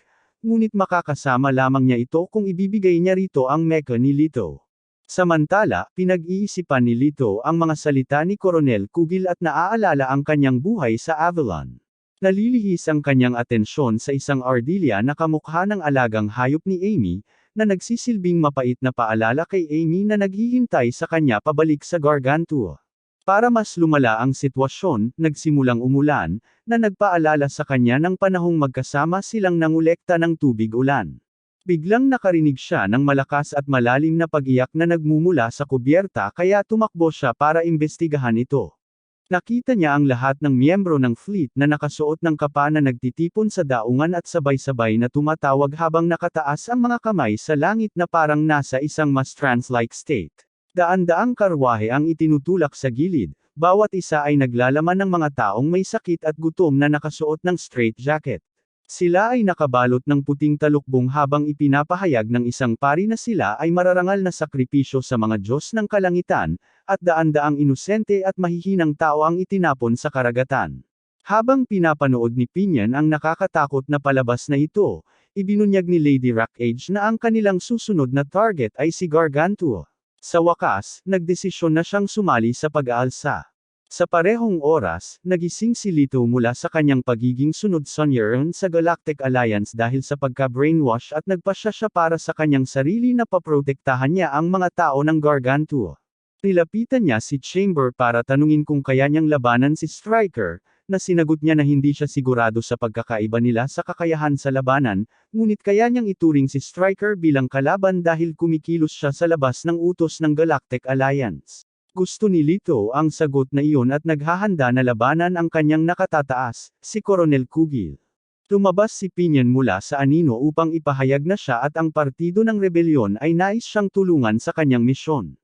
ngunit makakasama lamang niya ito kung ibibigay niya rito ang mecha ni Leto. Samantala, pinag-iisipan ni Leto ang mga salita ni Coronel Kugil at naaalala ang kanyang buhay sa Avalon. Nalilihis ang kanyang atensyon sa isang ardilya na kamukha ng alagang hayop ni Amy, na nagsisilbing mapait na paalala kay Amy na naghihintay sa kanya pabalik sa Gargantua. Para mas lumala ang sitwasyon, nagsimulang umulan, na nagpaalala sa kanya ng panahong magkasama silang nangolekta ng tubig ulan. Biglang nakarinig siya ng malakas at malalim na pag-iyak na nagmumula sa kubyerta kaya tumakbo siya para imbestigahan ito. Nakita niya ang lahat ng miyembro ng fleet na nakasuot ng kapa na nagtitipon sa daungan at sabay-sabay na tumatawag habang nakataas ang mga kamay sa langit na parang nasa isang mas trance-like state. Daan-daang karwahe ang itinutulak sa gilid, bawat isa ay naglalaman ng mga taong may sakit at gutom na nakasuot ng straitjacket. Sila ay nakabalot ng puting talukbong habang ipinapahayag ng isang pari na sila ay mararangal na sakripisyo sa mga Diyos ng kalangitan, at daan-daang inosente at mahihinang tao ang itinapon sa karagatan. Habang pinapanood ni Pinion ang nakakatakot na palabas na ito, ibinunyag ni Lady Rockage na ang kanilang susunod na target ay si Gargantua. Sa wakas, nagdesisyon na siyang sumali sa pag-aalsa. Sa parehong oras, nagising si Leto mula sa kanyang pagiging sunod-sonyeron sa Galactic Alliance dahil sa pagka-brainwash at nagpasya siya para sa kanyang sarili na paprotektahan niya ang mga tao ng Gargantua. Nilapitan niya si Chamber para tanungin kung kaya niyang labanan si Stryker, na sinagot niya na hindi siya sigurado sa pagkakaiba nila sa kakayahan sa labanan, ngunit kaya niyang ituring si Stryker bilang kalaban dahil kumikilos siya sa labas ng utos ng Galactic Alliance. Gusto ni Leto ang sagot na iyon at naghahanda na labanan ang kanyang nakatataas, si Coronel Kugil. Lumabas si Pinion mula sa anino upang ipahayag na siya at ang partido ng rebelyon ay nais siyang tulungan sa kanyang misyon.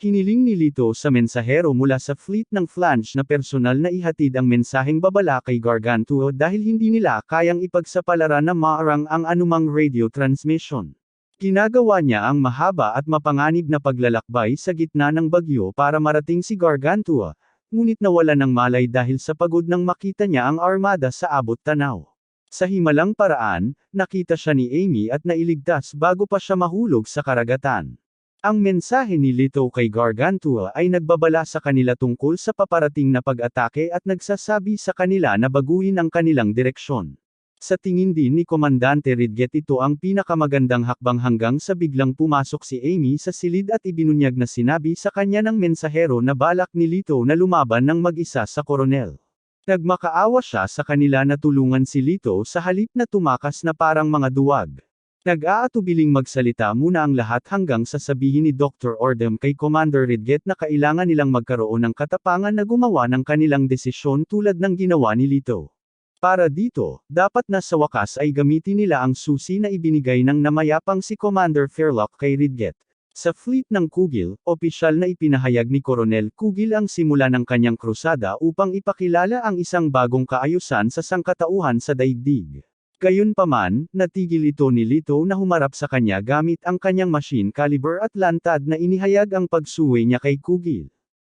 Hiniling ni Leto sa mensahero mula sa fleet ng Flange na personal na ihatid ang mensaheng babala kay Gargantua dahil hindi nila kayang ipagsapalaran na maarang ang anumang radio transmission. Ginagawa niya ang mahaba at mapanganib na paglalakbay sa gitna ng bagyo para marating si Gargantua, ngunit nawala ng malay dahil sa pagod nang makita niya ang armada sa abot tanaw. Sa himalang paraan, nakita siya ni Amy at nailigtas bago pa siya mahulog sa karagatan. Ang mensahe ni Leto kay Gargantua ay nagbabala sa kanila tungkol sa paparating na pag-atake at nagsasabi sa kanila na baguhin ang kanilang direksyon. Sa tingin din ni Komandante Ridget ito ang pinakamagandang hakbang hanggang sa biglang pumasok si Amy sa silid at ibinunyag na sinabi sa kanya ng mensahero na balak ni Leto na lumaban ng mag-isa sa koronel. Nagmakaawa siya sa kanila na tulungan si Leto sa halip na tumakas na parang mga duwag. Nag-aatubiling magsalita muna ang lahat hanggang sasabihin ni Dr. Ordem kay Commander Ridget na kailangan nilang magkaroon ng katapangan na gumawa ng kanilang desisyon tulad ng ginawa ni Leto. Para dito, dapat na sa wakas ay gamitin nila ang susi na ibinigay ng namayapang si Commander Fairlock kay Ridget. Sa fleet ng Kugil, opisyal na ipinahayag ni Coronel Kugil ang simula ng kanyang krusada upang ipakilala ang isang bagong kaayusan sa sangkatauhan sa daigdig. Gayunpaman, natigil ito ni Leto na humarap sa kanya gamit ang kanyang machine caliber at lantad na inihayag ang pagsuway niya kay Kugil.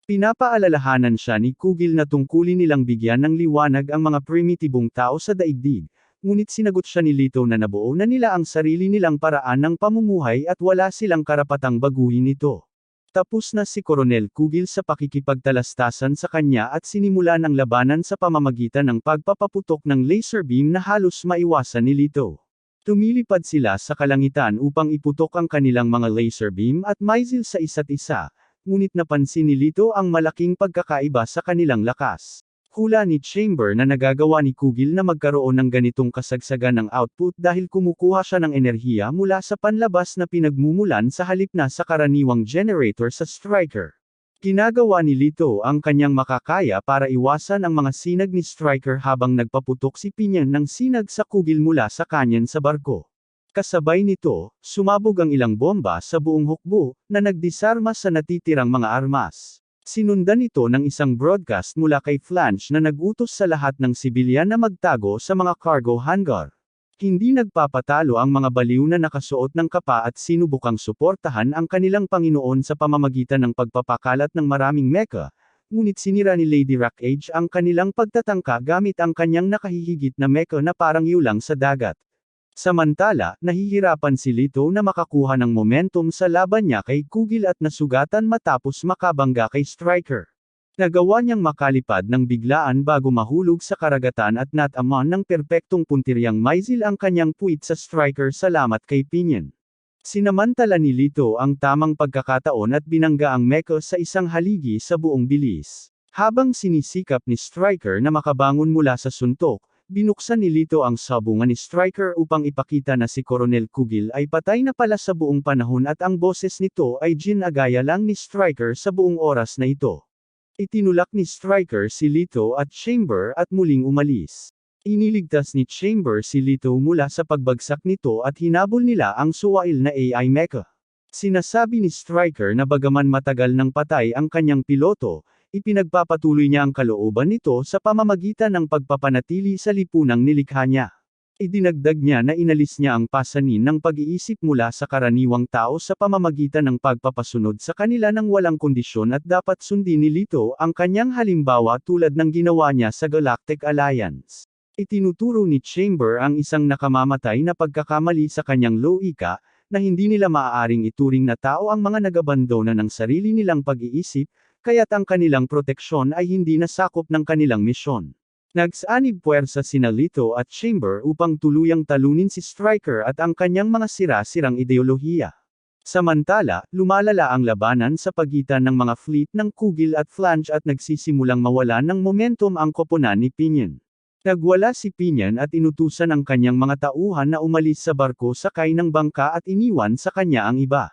Pinapaalalahanan siya ni Kugil na tungkulin nilang bigyan ng liwanag ang mga primitibong tao sa daigdig, ngunit sinagot siya ni Leto na nabuo na nila ang sarili nilang paraan ng pamumuhay at wala silang karapatang baguhin ito. Tapos na si Coronel Kugil sa pakikipagtalastasan sa kanya at sinimulan ang labanan sa pamamagitan ng pagpapaputok ng laser beam na halos maiwasan ni Leto. Tumilipad sila sa kalangitan upang iputok ang kanilang mga laser beam at missile sa isa't isa, ngunit napansin ni Leto ang malaking pagkakaiba sa kanilang lakas. Hula ni Chamber na nagagawa ni Kugil na magkaroon ng ganitong kasagsagan ng output dahil kumukuha siya ng enerhiya mula sa panlabas na pinagmumulan sa halip na sa karaniwang generator sa Stryker. Ginagawa ni Leto ang kanyang makakaya para iwasan ang mga sinag ni Stryker habang nagpaputok si Pinion ng sinag sa Kugil mula sa kanyan sa barko. Kasabay nito, sumabog ang ilang bomba sa buong hukbo, na nagdisarma sa natitirang mga armas. Sinundan ito ng isang broadcast mula kay Flange na nag-utos sa lahat ng sibilyan na magtago sa mga cargo hangar. Hindi nagpapatalo ang mga baliw na nakasuot ng kapa at sinubukang suportahan ang kanilang Panginoon sa pamamagitan ng pagpapakalat ng maraming mecha, ngunit sinira ni Lady Rockage ang kanilang pagtatangka gamit ang kanyang nakahihigit na mecha na parang yulang sa dagat. Samantala, nahihirapan si Lito na makakuha ng momentum sa laban niya kay Kugil at nasugatan matapos makabangga kay Striker. Nagawa niyang makalipad ng biglaan bago mahulog sa karagatan at nataman ng perpektong puntiryang Maizil ang kanyang puwit sa Striker salamat kay Pinion. Sinamantala ni Lito ang tamang pagkakataon at binangga ang Mecha sa isang haligi sa buong bilis. Habang sinisikap ni Striker na makabangon mula sa suntok, binuksan ni Lito ang sabungan ni Striker upang ipakita na si Coronel Kugil ay patay na pala sa buong panahon at ang boses nito ay ginagaya lang ni Striker sa buong oras na ito. Itinulak ni Striker si Lito at Chamber at muling umalis. Iniligtas ni Chamber si Lito mula sa pagbagsak nito at hinabol nila ang suwail na AI Mecha. Sinasabi ni Striker na bagaman matagal nang patay ang kanyang piloto, ipinagpapatuloy niya ang kalooban nito sa pamamagitan ng pagpapanatili sa lipunang nilikha niya. Idinagdag niya na inalis niya ang pasanin ng pag-iisip mula sa karaniwang tao sa pamamagitan ng pagpapasunod sa kanila ng walang kondisyon at dapat sundin ni Lito ang kanyang halimbawa tulad ng ginawa niya sa Galactic Alliance. Itinuturo ni Chamber ang isang nakamamatay na pagkakamali sa kanyang loika, na hindi nila maaaring ituring na tao ang mga nagabandona ng sarili nilang pag-iisip, kaya't ang kanilang proteksyon ay hindi nasakop ng kanilang misyon. Nagsanib puwersa sina Lito at Chamber upang tuluyang talunin si Striker at ang kanyang mga sira-sirang ideolohiya. Samantala, lumalala ang labanan sa pagitan ng mga fleet ng Kugil at Flange at nagsisimulang mawalan ng momentum ang koponan ni Pinion. Nagwala si Pinion at inutusan ang kanyang mga tauhan na umalis sa barko sakay ng bangka at iniwan sa kanya ang iba.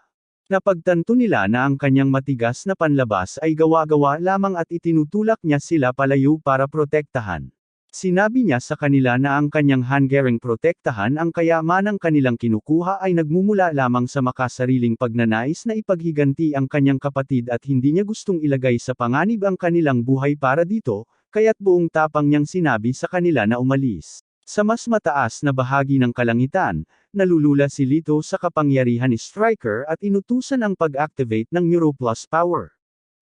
Napagtanto nila na ang kanyang matigas na panlabas ay gawa-gawa lamang at itinutulak niya sila palayo para protektahan. Sinabi niya sa kanila na ang kanyang hanggaring protektahan ang kayamanang kanilang kinukuha ay nagmumula lamang sa makasariling pagnanais na ipaghiganti ang kanyang kapatid at hindi niya gustong ilagay sa panganib ang kanilang buhay para dito, kaya't buong tapang niyang sinabi sa kanila na umalis. Sa mas mataas na bahagi ng kalangitan, nalulula si Lito sa kapangyarihan ni Striker at inutusan ang pag-activate ng Neuroplus power.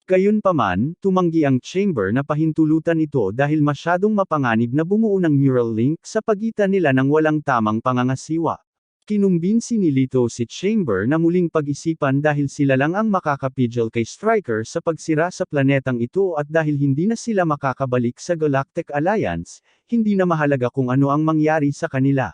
Gayunpaman, tumanggi ang Chamber na pahintulutan ito dahil masyadong mapanganib na bumuo ng neural link sa pagitan nila ng walang tamang pangangasiwa. Kinumbinsi ni Lito si Chamber na muling pag-isipan dahil sila lang ang makakapigil kay Striker sa pagsira sa planetang ito at dahil hindi na sila makakabalik sa Galactic Alliance, hindi na mahalaga kung ano ang mangyari sa kanila.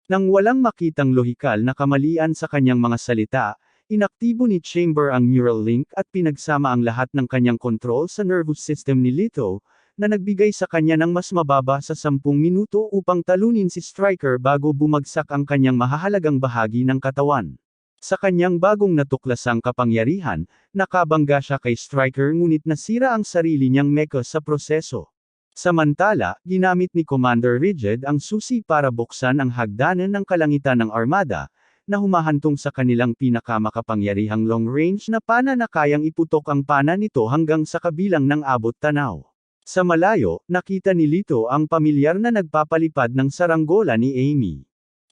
Nang walang makitang lohikal na kamalian sa kanyang mga salita, inaktibo ni Chamber ang neural link at pinagsama ang lahat ng kanyang control sa nervous system ni Lito, na nagbigay sa kanya ng mas mababa sa 10 minuto upang talunin si Striker bago bumagsak ang kanyang mahahalagang bahagi ng katawan. Sa kanyang bagong natuklasang kapangyarihan, nakabangga siya kay Striker ngunit nasira ang sarili niyang mecha sa proseso. Samantala, ginamit ni Commander Rigid ang susi para buksan ang hagdanan ng kalangitan ng armada, na humahantong sa kanilang pinakamakapangyarihang long-range na pana na kayang iputok ang pana nito hanggang sa kabilang ng abot tanaw. Sa malayo, nakita ni Lito ang pamilyar na nagpapalipad ng saranggola ni Amy.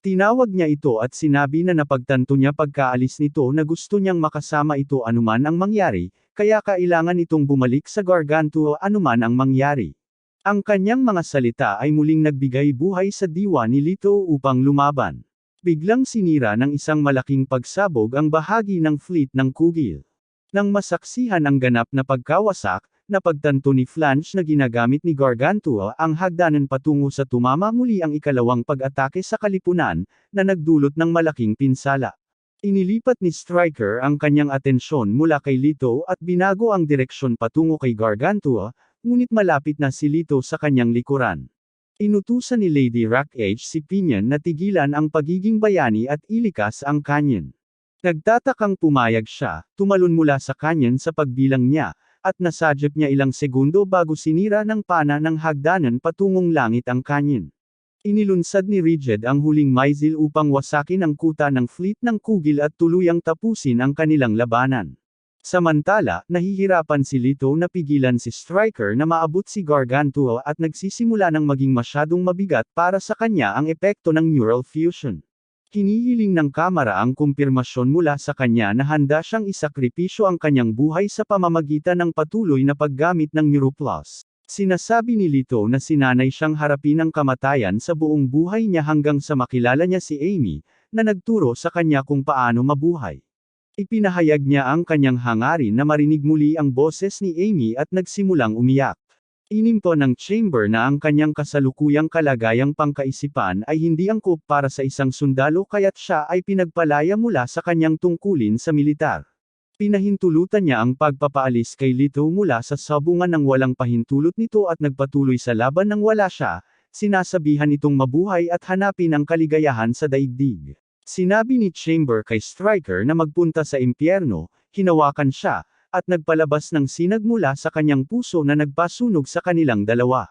Tinawag niya ito at sinabi na napagtanto niya pagkaalis nito na gusto niyang makasama ito anuman ang mangyari, kaya kailangan itong bumalik sa Gargantua anuman ang mangyari. Ang kanyang mga salita ay muling nagbigay buhay sa diwa ni Lito upang lumaban. Biglang sinira ng isang malaking pagsabog ang bahagi ng fleet ng Kugil. Nang masaksihan ang ganap na pagkawasak, napagtanto ni Flange na ginagamit ni Gargantua ang hagdanan patungo sa tumama muli ang ikalawang pag-atake sa kalipunan, na nagdulot ng malaking pinsala. Inilipat ni Striker ang kanyang atensyon mula kay Lito at binago ang direksyon patungo kay Gargantua, ngunit malapit na si Lito sa kanyang likuran. Inutusan ni Lady Rackage si Pinion na tigilan ang pagiging bayani at ilikas ang canyon. Nagtatakang pumayag siya, tumalon mula sa canyon sa pagbilang niya, at nasadyap niya ilang segundo bago sinira ng pana ng hagdanan patungong langit ang canyon. Inilunsad ni Rigid ang huling missile upang wasakin ang kuta ng fleet ng Kugil at tuluyang tapusin ang kanilang labanan. Samantala, nahihirapan si Lito na pigilan si Striker na maabot si Gargantua at nagsisimula ng maging masyadong mabigat para sa kanya ang epekto ng neural fusion. Hinihiling ng kamera ang kumpirmasyon mula sa kanya na handa siyang isakripisyo ang kanyang buhay sa pamamagitan ng patuloy na paggamit ng Neuroplus. Sinasabi ni Leto na sinanay siyang harapin ang kamatayan sa buong buhay niya hanggang sa makilala niya si Amy, na nagturo sa kanya kung paano mabuhay. Ipinahayag niya ang kanyang hangarin na marinig muli ang boses ni Amy at nagsimulang umiyak. Inimpo ng Chamber na ang kanyang kasalukuyang kalagayang pangkaisipan ay hindi angkop para sa isang sundalo kaya't siya ay pinagpalaya mula sa kanyang tungkulin sa militar. Pinahintulutan niya ang pagpapaalis kay Leto mula sa sabungan ng walang pahintulot nito at nagpatuloy sa laban nang wala siya, sinasabihan itong mabuhay at hanapin ang kaligayahan sa daigdig. Sinabi ni Chamber kay Stryker na magpunta sa impyerno, hinawakan siya, at nagpalabas ng sinag mula sa kanyang puso na nagpasunog sa kanilang dalawa.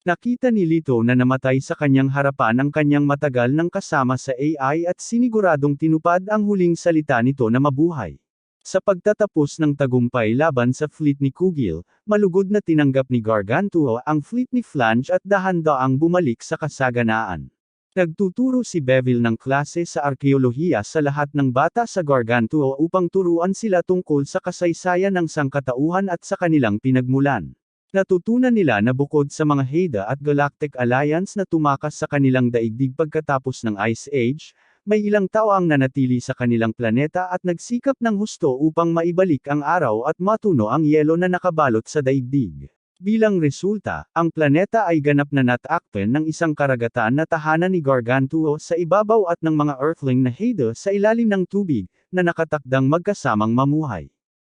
Nakita ni Leto na namatay sa kanyang harapan ang kanyang matagal nang kasama sa AI at siniguradong tinupad ang huling salita nito na mabuhay. Sa pagtatapos ng tagumpay laban sa fleet ni Kugil, malugod na tinanggap ni Gargantua ang fleet ni Flange at dahan-daang bumalik sa kasaganaan. Nagtuturo si Bevil ng klase sa arkeolohiya sa lahat ng bata sa Gargantua upang turuan sila tungkol sa kasaysayan ng sangkatauhan at sa kanilang pinagmulan. Natutunan nila na bukod sa mga Haida at Galactic Alliance na tumakas sa kanilang daigdig pagkatapos ng Ice Age, may ilang tao ang nanatili sa kanilang planeta at nagsikap ng husto upang maibalik ang araw at matuno ang yelo na nakabalot sa daigdig. Bilang resulta, ang planeta ay ganap na natakpan ng isang karagatan na tahanan ni Gargantua sa ibabaw at ng mga Earthling na Haida sa ilalim ng tubig, na nakatakdang magkasamang mamuhay.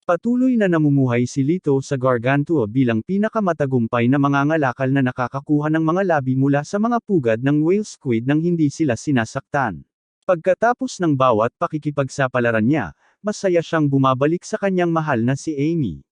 Patuloy na namumuhay si Leto sa Gargantua bilang pinakamatagumpay na mangangalakal na nakakakuha ng mga labi mula sa mga pugad ng whale squid nang hindi sila sinasaktan. Pagkatapos ng bawat pakikipagsapalaran niya, masaya siyang bumabalik sa kanyang mahal na si Amy.